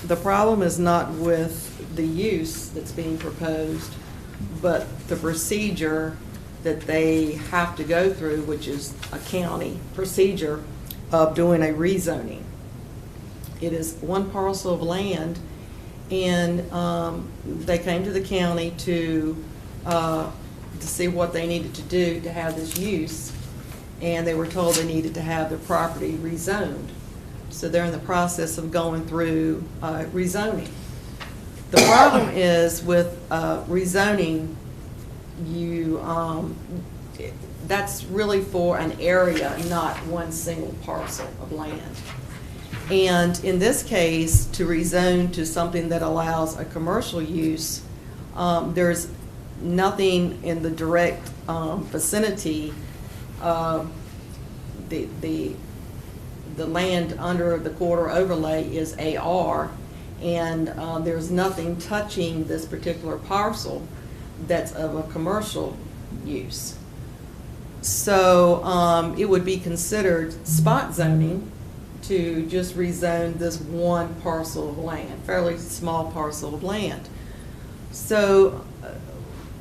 L: the problem is not with the use that's being proposed, but the procedure that they have to go through, which is a county procedure of doing a rezoning. It is one parcel of land, and they came to the county to see what they needed to do to have this use, and they were told they needed to have their property rezoned. So they're in the process of going through rezoning. The problem is with rezoning, that's really for an area, not one single parcel of land. And in this case, to rezone to something that allows a commercial use, there's nothing in the direct vicinity. The land under the corridor overlay is AR, and there's nothing touching this particular parcel that's of a commercial use. So it would be considered spot zoning to just rezone this one parcel of land, fairly small parcel of land. So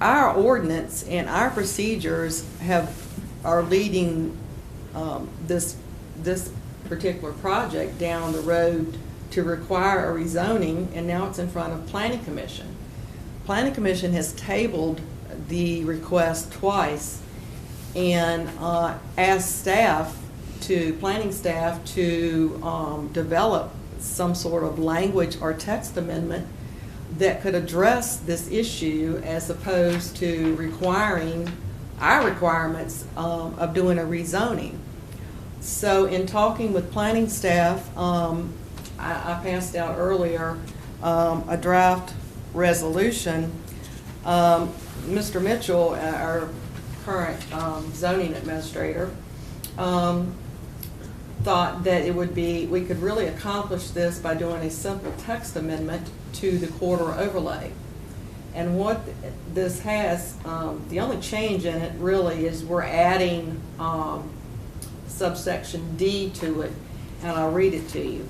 L: our ordinance and our procedures are leading this particular project down the road to require a rezoning, and now it's in front of Planning Commission. Planning Commission has tabled the request twice and asked planning staff to develop some sort of language or text amendment that could address this issue, as opposed to requiring our requirements of doing a rezoning. So in talking with planning staff, I passed out earlier a draft resolution. Mr. Mitchell, our current zoning administrator, thought that we could really accomplish this by doing a simple text amendment to the corridor overlay. And what this has, the only change in it really is we're adding subsection D to it, and I'll read it to you.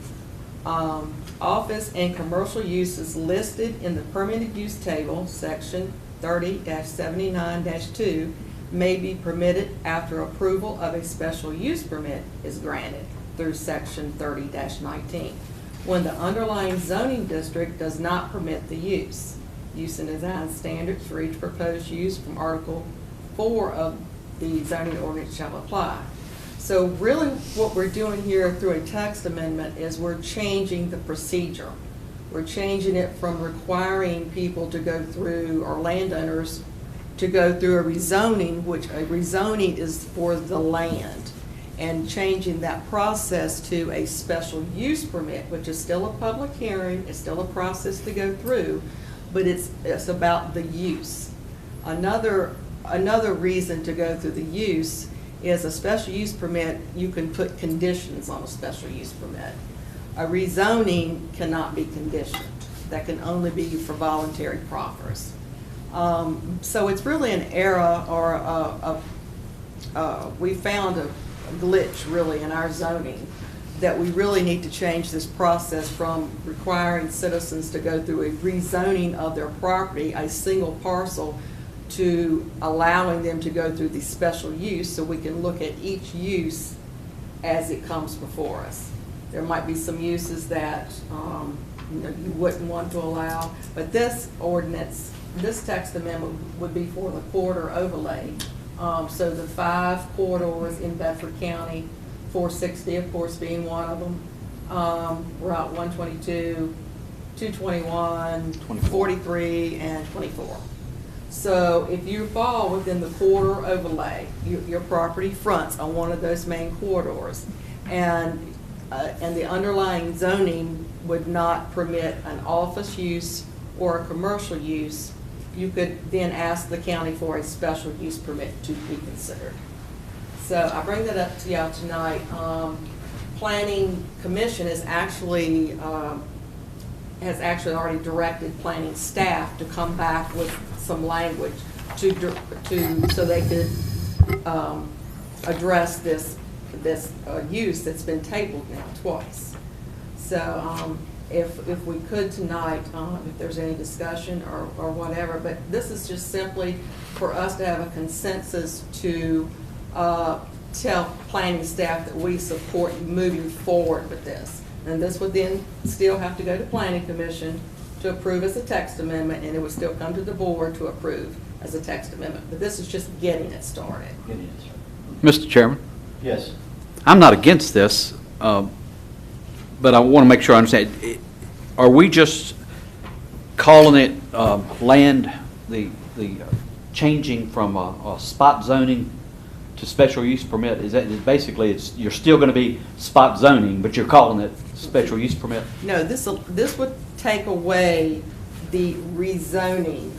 L: Office and commercial uses listed in the permitted use table, section 30-79-2, may be permitted after approval of a special use permit is granted through section 30-19, when the underlying zoning district does not permit the use. Use and design standards for each proposed use from Article 4 of the zoning ordinance shall apply. So really what we're doing here through a text amendment is we're changing the procedure. We're changing it from requiring people to go through, or landowners, to go through a rezoning, which a rezoning is for the land, and changing that process to a special use permit, which is still a public hearing, it's still a process to go through, but it's about the use. Another reason to go through the use is a special use permit. You can put conditions on a special use permit. A rezoning cannot be conditioned. That can only be for voluntary proffers. So it's really an error, or we found a glitch really in our zoning, that we really need to change this process from requiring citizens to go through a rezoning of their property, a single parcel, to allowing them to go through the special use, so we can look at each use as it comes before us. There might be some uses that you wouldn't want to allow, but this ordinance, this text amendment would be for the corridor overlay. So the 5 corridors in Bedford County, 460 of course being one of them, Route 122, 221, 43, and 24. So if you fall within the corridor overlay, your property fronts on one of those main corridors, and the underlying zoning would not permit an office use or a commercial use, you could then ask the county for a special use permit to be considered. So I bring that up to y'all tonight. Planning Commission has actually already directed planning staff to come back with some language so they could address this use that's been tabled now twice. So if we could tonight, if there's any discussion or whatever, but this is just simply for us to have a consensus to tell planning staff that we support moving forward with this. And this would then still have to go to Planning Commission to approve as a text amendment, and it would still come to the board to approve as a text amendment. But this is just getting it started.
B: Mr. Chairman,
E: Yes.
B: I'm not against this, but I want to make sure I understand. Are we just calling it land, the changing from a spot zoning to special use permit? Is that basically you're still going to be spot zoning, but you're calling it special use permit?
L: No, this would take away the rezoning,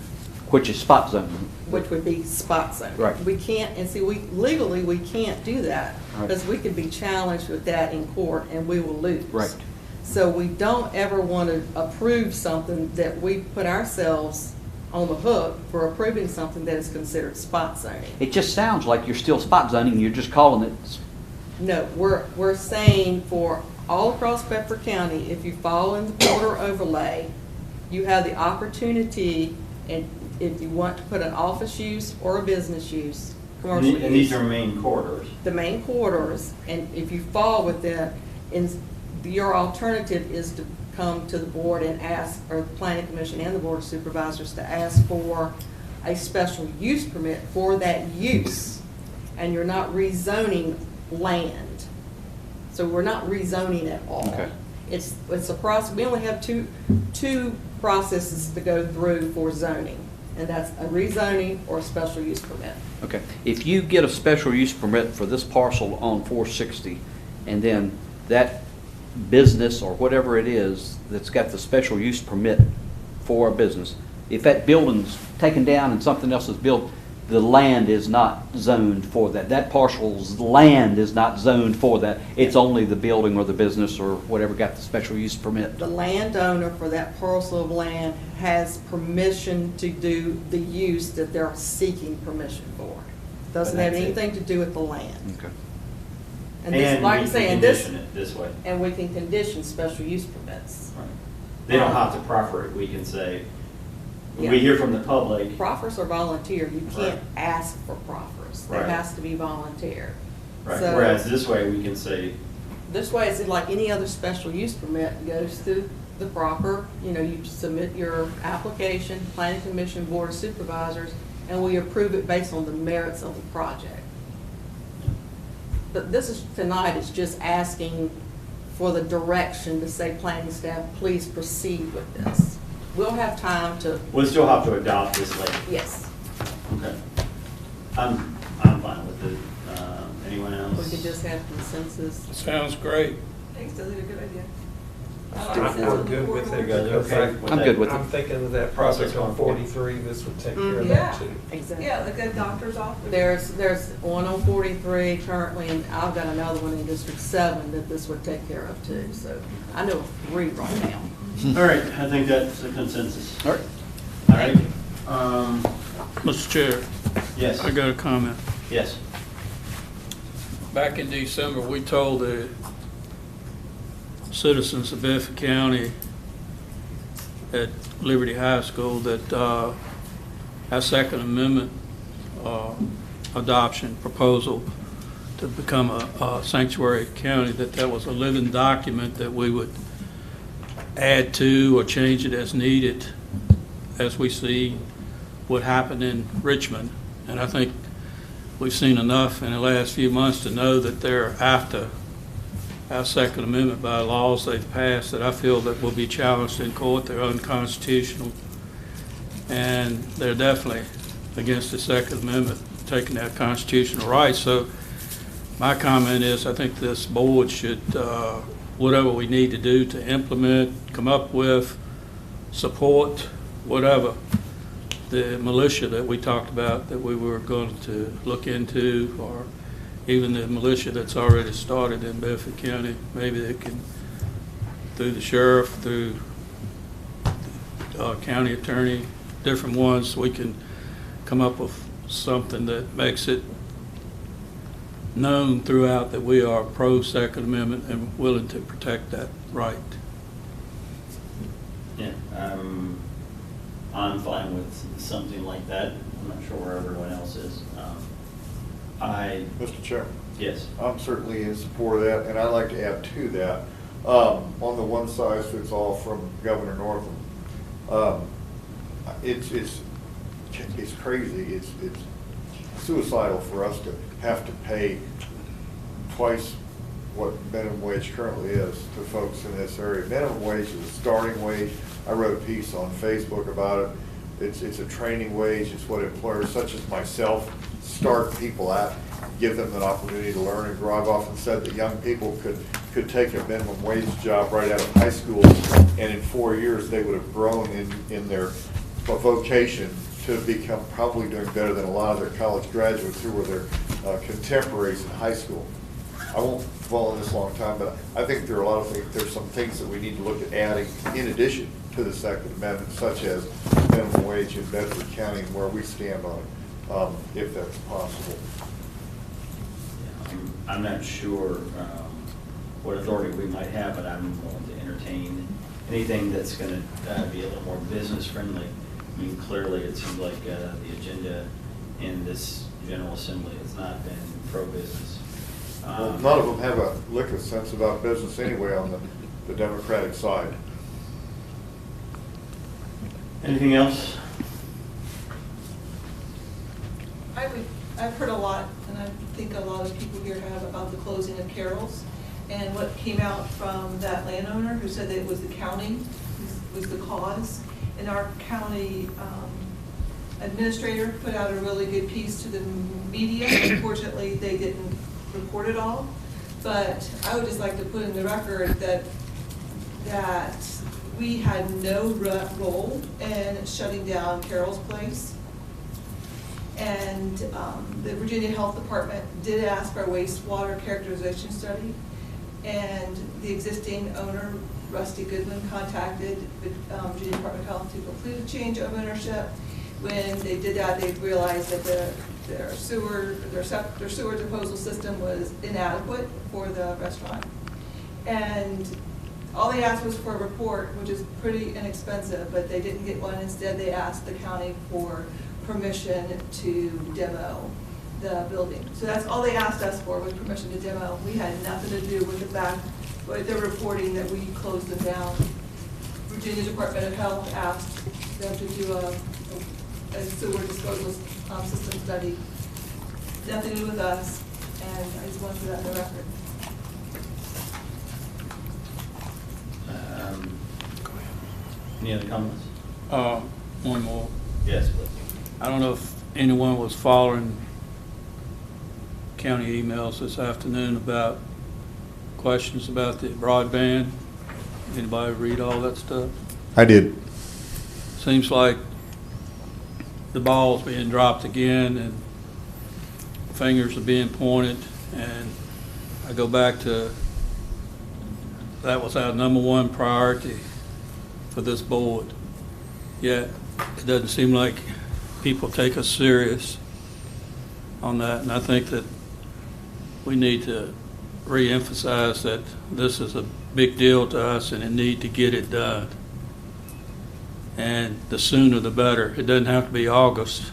B: Which is spot zoning.
L: which would be spot zoning.
B: Right.
L: We can't, and see, legally, we can't do that,
B: Right.
L: because we could be challenged with that in court and we will lose.
B: Right.
L: So we don't ever want to approve something that we put ourselves on the hook for approving something that is considered spot zoning.
B: It just sounds like you're still spot zoning, you're just calling it.
L: No, we're saying for all across Bedford County, if you fall in the border overlay, you have the opportunity, and if you want to put an office use or a business use, commercial use.
E: And these are main corridors.
L: The main corridors, and if you fall within, your alternative is to come to the board and ask, or the Planning Commission and the Board of Supervisors, to ask for a special use permit for that use, and you're not rezoning land. So we're not rezoning at all.
B: Okay.
L: It's a process. We only have two processes to go through for zoning, and that's a rezoning or a special use permit.
B: Okay. If you get a special use permit for this parcel on 460, and then that business or whatever it is that's got the special use permit for a business, if that building's taken down and something else is built, the land is not zoned for that. That parcel's land is not zoned for that. It's only the building or the business or whatever got the special use permit.
L: The landowner for that parcel of land has permission to do the use that they're seeking permission for. Doesn't have anything to do with the land.
B: Okay.
L: And this, like I'm saying,
E: condition it this way.
L: and we can condition special use permits.
E: Right. They don't have to proffer it. We can say,
L: Yeah.
E: we hear from the public.
L: Proffers are volunteer. You can't
E: Right.
L: ask for proffers.
E: Right.
L: It has to be volunteer.
E: Right.
L: So-
E: Whereas this way, we can say,
L: This way, it's like any other special use permit, it goes through the proper, you submit your application, Planning Commission, Board of Supervisors, and we approve it based on the merits of the project. But tonight is just asking for the direction to say, planning staff, please proceed with this. We'll have time to,
E: we'll still have to adopt this later.
L: yes,
E: Okay. I'm fine with it. Anyone else?
L: we could just have consensus.
C: Sounds great.
D: Thanks, Dudley, a good idea.
A: I'm good with it.
E: You guys
A: because
E: okay
A: I-
E: with
B: I'm
E: that?
B: good with it.
A: I'm thinking of that project on 43, this would take care of
D: Yeah.
A: that too.
L: Exactly.
D: Yeah, like a doctor's office.
L: There's one on 43 currently, and I've got another one in District 7 that this would take care of too. So I know of 3 right now.
E: All right, I think that's a consensus.
B: All right.
E: All right.
C: Mr. Chair,
E: Yes.
C: I got a comment.
E: Yes.
C: Back in December, we told the citizens of Bedford County at Liberty High School that our Second Amendment adoption proposal to become a sanctuary county, that was a living document that we would add to or change it as needed as we see what happened in Richmond. And I think we've seen enough in the last few months to know that they're after our Second Amendment by laws they've passed that I feel that will be challenged in court. They're unconstitutional, and they're definitely against the Second Amendment, taking our constitutional rights. So my comment is, I think this board should, whatever we need to do to implement, come up with, support, whatever, the militia that we talked about that we were going to look into, or even the militia that's already started in Bedford County, maybe they can, through the sheriff, through county attorney, different ones, we can come up with something that makes it known throughout that we are pro-Second Amendment and willing to protect that right.
E: Yeah, I'm fine with something like that. I'm not sure where everyone else is.
K: Mr. Chairman?
E: Yes.
K: I'm certainly in support of that, and I'd like to add to that. On the one size fits all from Governor Northam, it's crazy. It's suicidal for us to have to pay twice what minimum wage currently is to folks in this area. Minimum wage is a starting wage. I wrote a piece on Facebook about it. It's a training wage. It's what employers such as myself start people at, give them an opportunity to learn and grow. I've often said that young people could take a minimum wage job right out of high school, and in 4 years they would have grown in their vocation to become probably doing better than a lot of their college graduates who were their contemporaries in high school. I won't dwell on this a long time, but I think there are a lot of things, there's some things that we need to look at adding in addition to the Second Amendment, such as minimum wage in Bedford County and where we stand on it, if that's possible.
E: I'm not sure what authority we might have, but I'm willing to entertain anything that's going to be a little more business friendly. I mean, clearly it seems like the agenda in this General Assembly has not been pro-business.
K: Well, none of them have a lick of sense about business anyway on the Democratic side.
E: Anything else?
D: I've heard a lot, and I think a lot of people here have, about the closing of Carroll's, and what came out from that landowner who said that it was the county was the cause. And our county administrator put out a really good piece to the media. Unfortunately, they didn't report it all, but I would just like to put in the record that we had no role in shutting down Carroll's Place. And the Virginia Health Department did ask for a wastewater characterization study, and the existing owner, Rusty Goodman, contacted the Virginia Department of Health to complete a change of ownership. When they did that, they realized that their sewer disposal system was inadequate for the restaurant. And all they asked was for a report, which is pretty inexpensive, but they didn't get one. Instead, they asked the county for permission to demo the building. So that's all they asked us for, was permission to demo. We had nothing to do with the fact, but they're reporting that we closed them down. Virginia Department of Health asked them to do a sewer disposal system study. Nothing to do with us, and I just want to put that in the record.
E: Any other comments?
C: One more.
E: Yes, please.
C: I don't know if anyone was following county emails this afternoon about questions about the broadband. Anybody read all that stuff?
K: I did.
C: Seems like the ball's being dropped again and fingers are being pointed, and I go back to that was our #1 priority for this board. Yet it doesn't seem like people take us serious on that, and I think that we need to re-emphasize that this is a big deal to us and a need to get it done. And the sooner the better. It doesn't have to be August.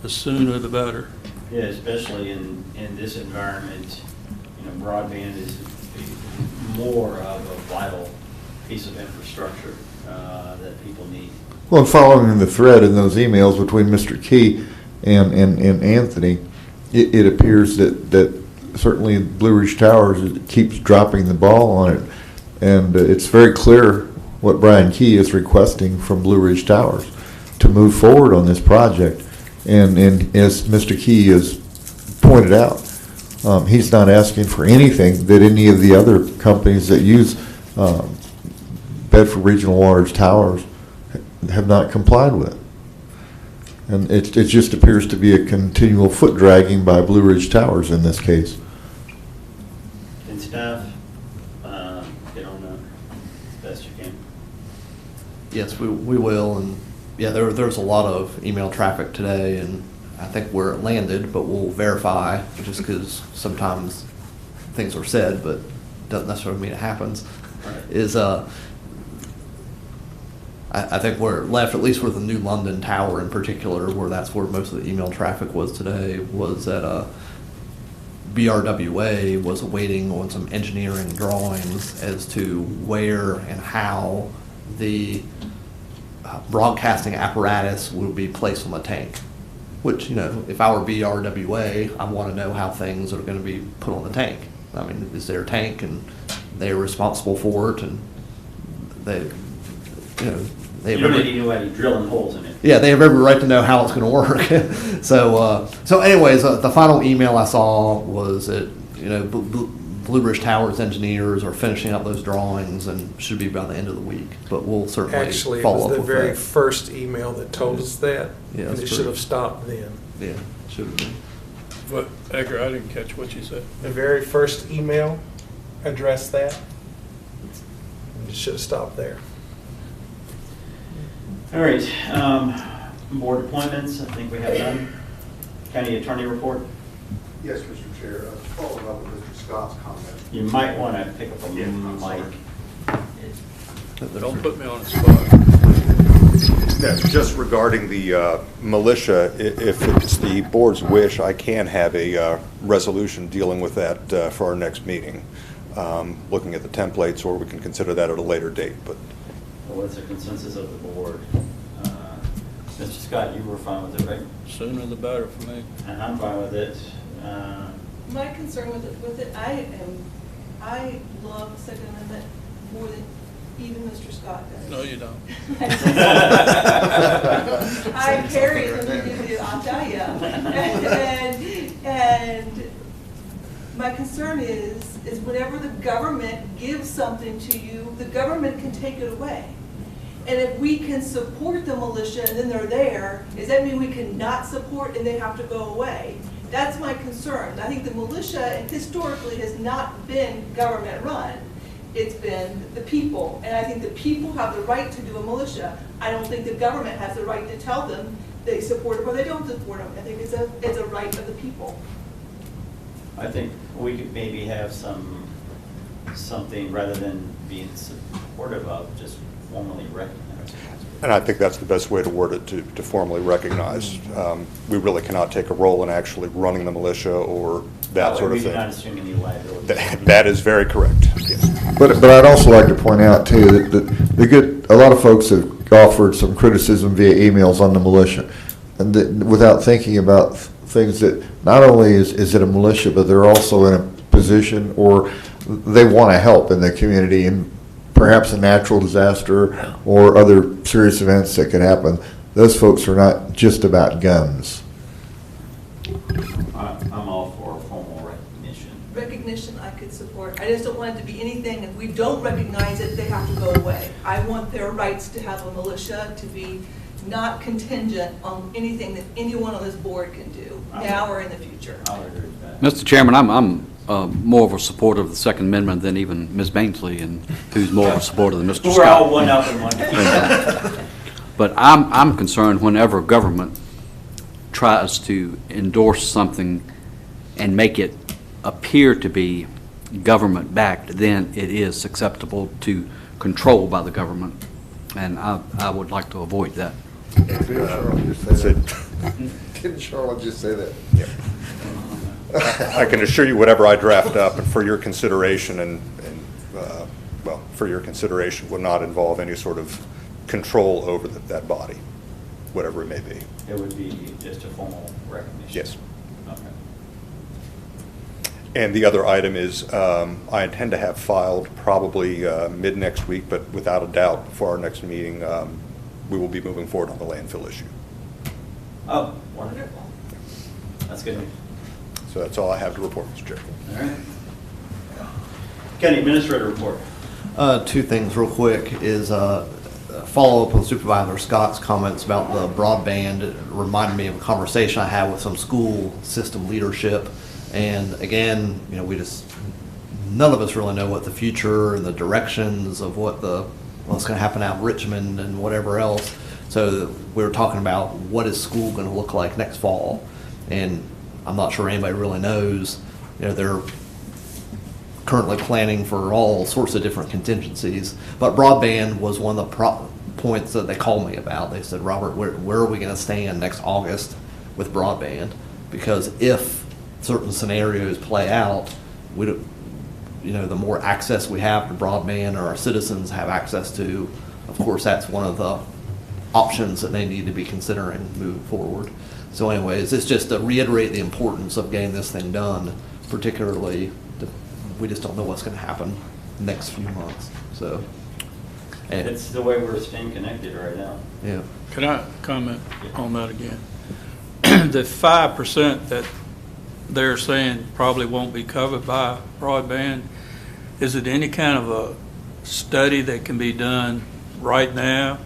C: The sooner the better.
E: Yeah, especially in this environment, broadband is more of a vital piece of infrastructure that people need.
K: Well, following the thread in those emails between Mr. Key and Anthony, it appears that certainly Blue Ridge Towers keeps dropping the ball on it. And it's very clear what Brian Key is requesting from Blue Ridge Towers to move forward on this project. And as Mr. Key has pointed out, he's not asking for anything that any of the other companies that use Bedford Regional Water's towers have not complied with. And it just appears to be a continual foot dragging by Blue Ridge Towers in this case.
E: Can staff get on that as best you can?
G: Yes, we will, and yeah, there's a lot of email traffic today, and I think where it landed, but we'll verify, just because sometimes things are said, but doesn't necessarily mean it happens, is I think where it left, at least with the New London Tower in particular, where that's where most of the email traffic was today, was that BRWA was awaiting on some engineering drawings as to where and how the broadcasting apparatus would be placed on the tank. Which, you know, if I were BRWA, I want to know how things are going to be put on the tank. I mean, is their tank and they're responsible for it, and they, you know, they
E: You don't need anybody drilling holes in it.
G: yeah, they have every right to know how it's going to work. So anyways, the final email I saw was that, you know, Blue Ridge Towers engineers are finishing up those drawings and should be by the end of the week. But we'll certainly
A: Actually, it
G: follow
A: was
G: up
A: the
G: with
A: very
G: that.
A: first email that told us that,
G: Yeah,
A: and
G: that's
A: it should
G: true.
A: have stopped then.
G: Yeah, should have been.
C: But, Edgar, I didn't catch what you said.
A: The very first email addressed that, and it should have stopped there.
E: All right, board appointments, I think we have none. County attorney report.
J: Yes, Mr. Chair, following up with Mr. Scott's comment.
E: You might want to pick up a
J: Yeah, I'm sorry.
E: mic.
C: Don't put me on the spot.
J: Yeah, just regarding the militia, if it's the board's wish, I can have a resolution dealing with that for our next meeting, looking at the templates, or we can consider that at a later date, but
E: What's the consensus of the board? Mr. Scott, you were fine with it, right?
C: Sooner the better for me.
E: And I'm fine with it.
D: My concern with it, I love the Second Amendment more than even Mr. Scott does.
C: No, you don't.
D: I carry them to give you, I'll tell you. And my concern is whenever the government gives something to you, the government can take it away. And if we can support the militia and then they're there, does that mean we can not support and they have to go away? That's my concern. I think the militia historically has not been government run. It's been the people. And I think the people have the right to do a militia. I don't think the government has the right to tell them they support them or they don't support them. I think it's a right of the people.
E: I think we could maybe have something, rather than being supportive of, just formally recognize.
J: and I think that's the best way to word it, to formally recognize. We really cannot take a role in actually running the militia or that sort of
E: We're not
J: thing.
E: assuming any liability.
J: That is very correct, yes.
K: But I'd also like to point out too that a lot of folks have offered some criticism via emails on the militia, and that without thinking about things that not only is it a militia, but they're also in a position, or they want to help in the community in perhaps a natural disaster or other serious events that could happen. Those folks are not just about guns.
E: I'm all for formal recognition.
D: Recognition I could support. I just don't want it to be anything, if we don't recognize it, they have to go away. I want their rights to have a militia to be not contingent on anything that anyone on this board can do, now or in the future.
E: I'll agree with that.
B: Mr. Chairman, I'm more of a supporter of the Second Amendment than even Ms. Bainsley, and who's more of a supporter than Mr. Scott.
E: We're all one up in one.
B: But I'm concerned whenever government tries to endorse something and make it appear to be government-backed, then it is susceptible to control by the government, and I would like to avoid that.
K: Didn't Charlotte just say that?
J: I can assure you, whatever I draft up and for your consideration for your consideration would not involve any sort of control over that body, whatever it may be.
E: It would be just a formal recognition.
J: Yes.
E: Okay.
J: And the other item is, I intend to have filed probably mid-next week, but without a doubt, before our next meeting, we will be moving forward on the landfill issue.
E: Oh, wonderful. That's good news.
J: So that's all I have to report, Mr. Chair.
E: All right. County Administrator report.
G: Two things real quick is follow up on Supervisor Scott's comments about the broadband. It reminded me of a conversation I had with some school system leadership. And again, you know, none of us really know what the future and the directions of what's going to happen out in Richmond and whatever else. So we were talking about what is school going to look like next fall. And I'm not sure anybody really knows. You know, they're currently planning for all sorts of different contingencies. But broadband was one of the points that they called me about. They said, Robert, where are we going to stand next August with broadband? Because if certain scenarios play out, the more access we have to broadband or our citizens have access to, of course, that's one of the options that they need to be considering moving forward. So anyways, it's just to reiterate the importance of getting this thing done, particularly we just don't know what's going to happen next few months. So, and
E: It's the way we're staying connected right now.
G: yeah.
C: Can I comment on that again? The 5% that they're saying probably won't be covered by broadband, is it any kind of a study that can be done right now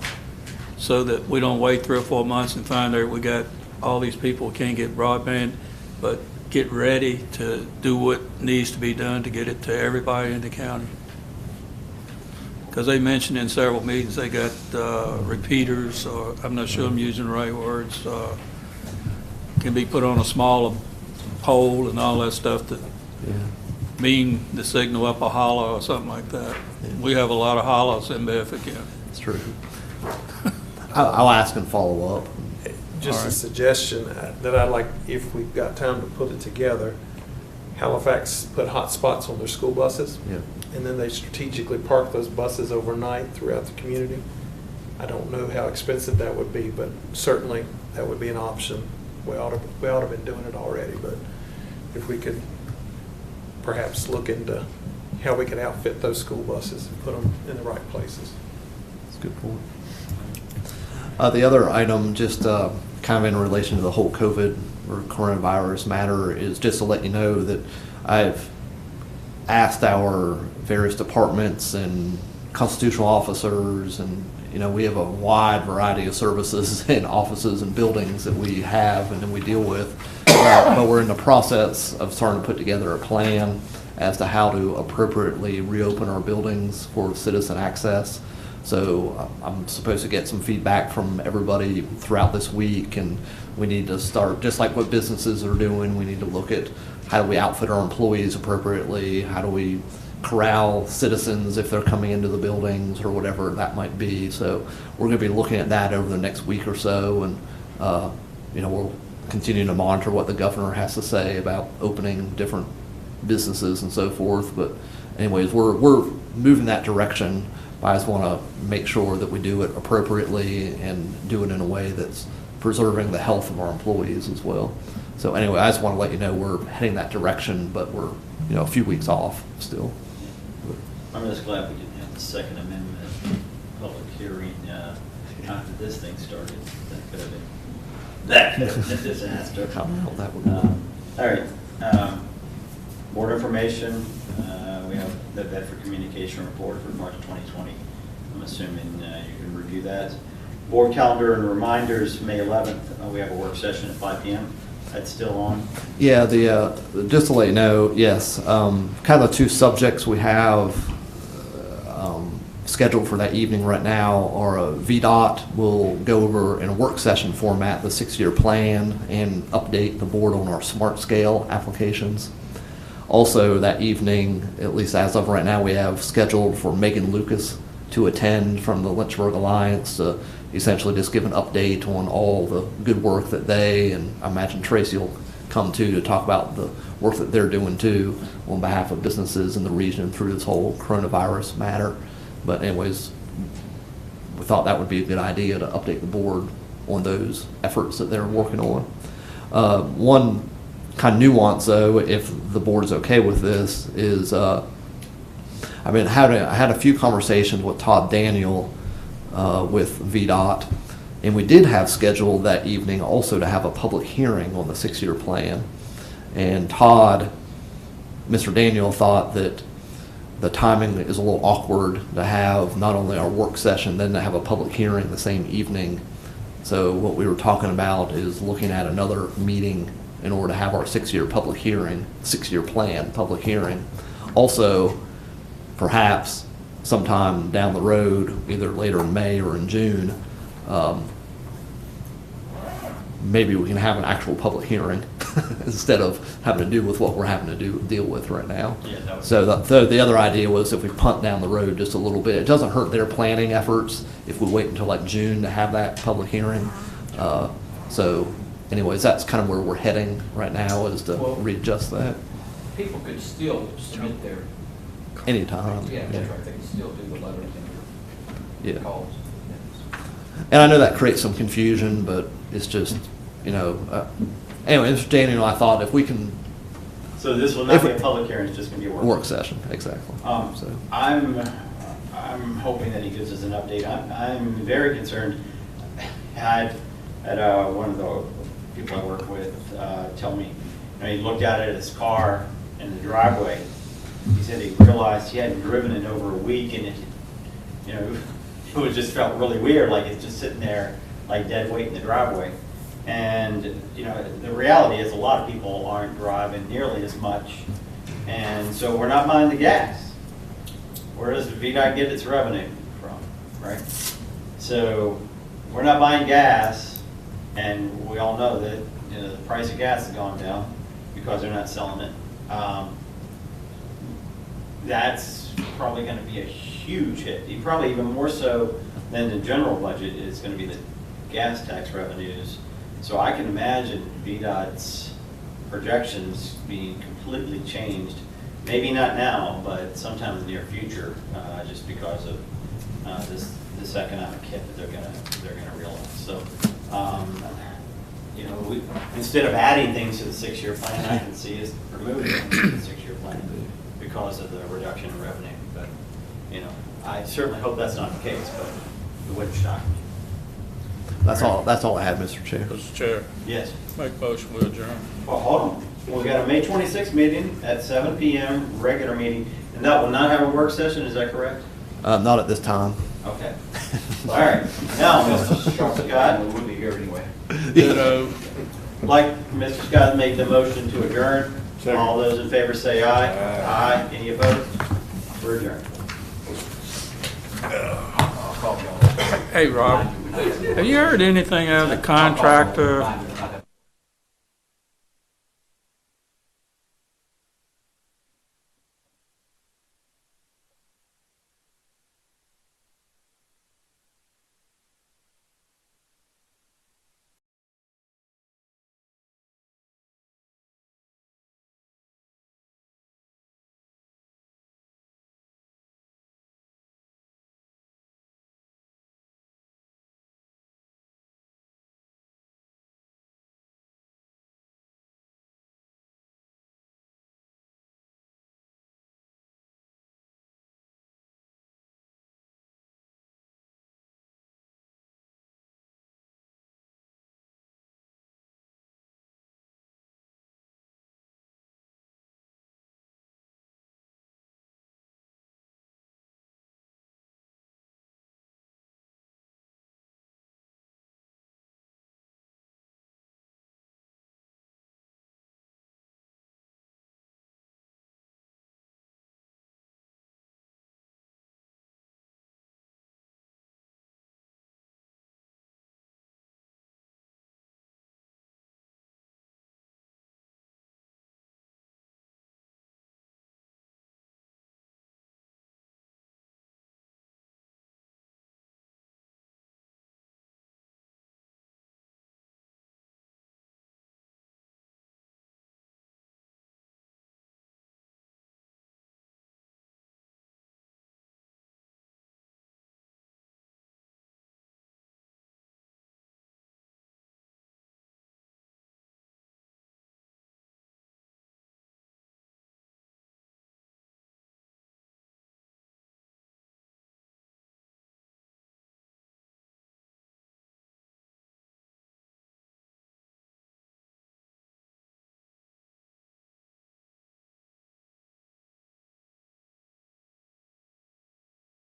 C: so that we don't wait 3 or 4 months and find out we got all these people who can't get broadband, but get ready to do what needs to be done to get it to everybody in the county? Because they mentioned in several meetings they got repeaters, or I'm not sure I'm using the right words, can be put on a smaller pole and all that stuff that mean the signal up a hollow or something like that.
G: Yeah.
C: We have a lot of hollows in Bedford County.
G: It's true. I'll ask and follow up.
A: Just a suggestion that I'd like, if we've got time to put it together, Halifax put hot spots on their school buses.
G: Yeah.
A: And then they strategically park those buses overnight throughout the community. I don't know how expensive that would be, but certainly that would be an option. We ought to have been doing it already, but if we could perhaps look into how we could outfit those school buses and put them in the right places.
G: That's a good point. The other item, just kind of in relation to the whole COVID or coronavirus matter, is just to let you know that I've asked our various departments and constitutional officers, and we have a wide variety of services and offices and buildings that we have and then we deal with. But we're in the process of starting to put together a plan as to how to appropriately reopen our buildings for citizen access. So I'm supposed to get some feedback from everybody throughout this week, and we need to start, just like what businesses are doing, we need to look at how do we outfit our employees appropriately, how do we corral citizens if they're coming into the buildings or whatever that might be. So we're going to be looking at that over the next week or so, and we'll continue to monitor what the governor has to say about opening different businesses and so forth. But anyways, we're moving that direction. I just want to make sure that we do it appropriately and do it in a way that's preserving the health of our employees as well. So anyway, I just want to let you know we're heading that direction, but we're a few weeks off still.
E: I'm just glad we didn't have the Second Amendment public hearing after this thing started. That could have been a disaster.
G: How the hell that would
E: All right. Board information. We have the Bedford Communication Report for March 2020. I'm assuming you can review that. Board calendar and reminders, May 11th. We have a work session at 5 p.m. That's still on?
G: Yeah, just to let you know, yes, kind of the two subjects we have scheduled for that evening right now are VDOT will go over in a work session format the 6-year plan and update the board on our smart scale applications. Also that evening, at least as of right now, we have scheduled for Megan Lucas to attend from the Lynchburg Alliance to essentially just give an update on all the good work that they, and I imagine Tracy will come to talk about the work that they're doing too on behalf of businesses in the region through this whole coronavirus matter. But anyways, we thought that would be a good idea to update the board on those efforts that they're working on. One kind of nuance, though, if the board is okay with this, is I had a few conversations with Todd Daniel with VDOT, and we did have scheduled that evening also to have a public hearing on the 6-year plan. And Todd, Mr. Daniel, thought that the timing is a little awkward to have not only our work session, then to have a public hearing the same evening. So what we were talking about is looking at another meeting in order to have our 6-year public hearing, 6-year plan public hearing. Also, perhaps sometime down the road, either later in May or in June, maybe we can have an actual public hearing instead of having to do with what we're having to deal with right now.
E: Yeah, that would-
G: So the other idea was if we punt down the road just a little bit, it doesn't hurt their planning efforts if we wait until like June to have that public hearing. So anyways, that's kind of where we're heading right now, is to
F: Well-
G: readjust that
F: People could still submit their,
G: anytime.
F: yeah, that's right, they can still do the letters
G: Yeah.
F: and calls.
G: And I know that creates some confusion, but it's just, anyway, Mr. Daniel, I thought if we can,
E: So this will not
G: If
E: be
G: it-
E: a public hearing, it's just going to be a
G: work session, exactly. So,
E: I'm hoping that he gives us an update. I'm very concerned. I had one of the people I work with tell me, he looked out at his car in the driveway. He said he realized he hadn't driven it over a week, and it just felt really weird, like it's just sitting there like dead weight in the driveway. And, the reality is a lot of people aren't driving nearly as much, and so we're not buying the gas. Where does VDOT get its revenue from, right? So we're not buying gas, and we all know that, the price of gas has gone down because they're not selling it. That's probably going to be a huge hit. Probably even more so than the general budget is going to be the gas tax revenues. So I can imagine VDOT's projections being completely changed. Maybe not now, but sometime in the near future, just because of this economic hit that they're gonna realize. So, instead of adding things to the 6-year plan, I can see us removing things from the 6-year plan because of the reduction in revenue. But I certainly hope that's not the case, but it wouldn't shock me.
G: that's all I had, Mr. Chair.
C: Mr. Chair,
E: Yes.
C: make motion we adjourn.
E: Well, hold on. We've got a May 26th meeting at 7 PM, regular meeting, and that will not have a work session, is that correct?
G: Not at this time.
E: Okay. All right. Now, Mr. Scott,
F: We wouldn't be here anyway.
E: like Mr. Scott made the motion to adjourn. All those in favor say aye. Aye. Any opposed? We're adjourned.
C: Hey, Rob, have you heard anything out of the contractor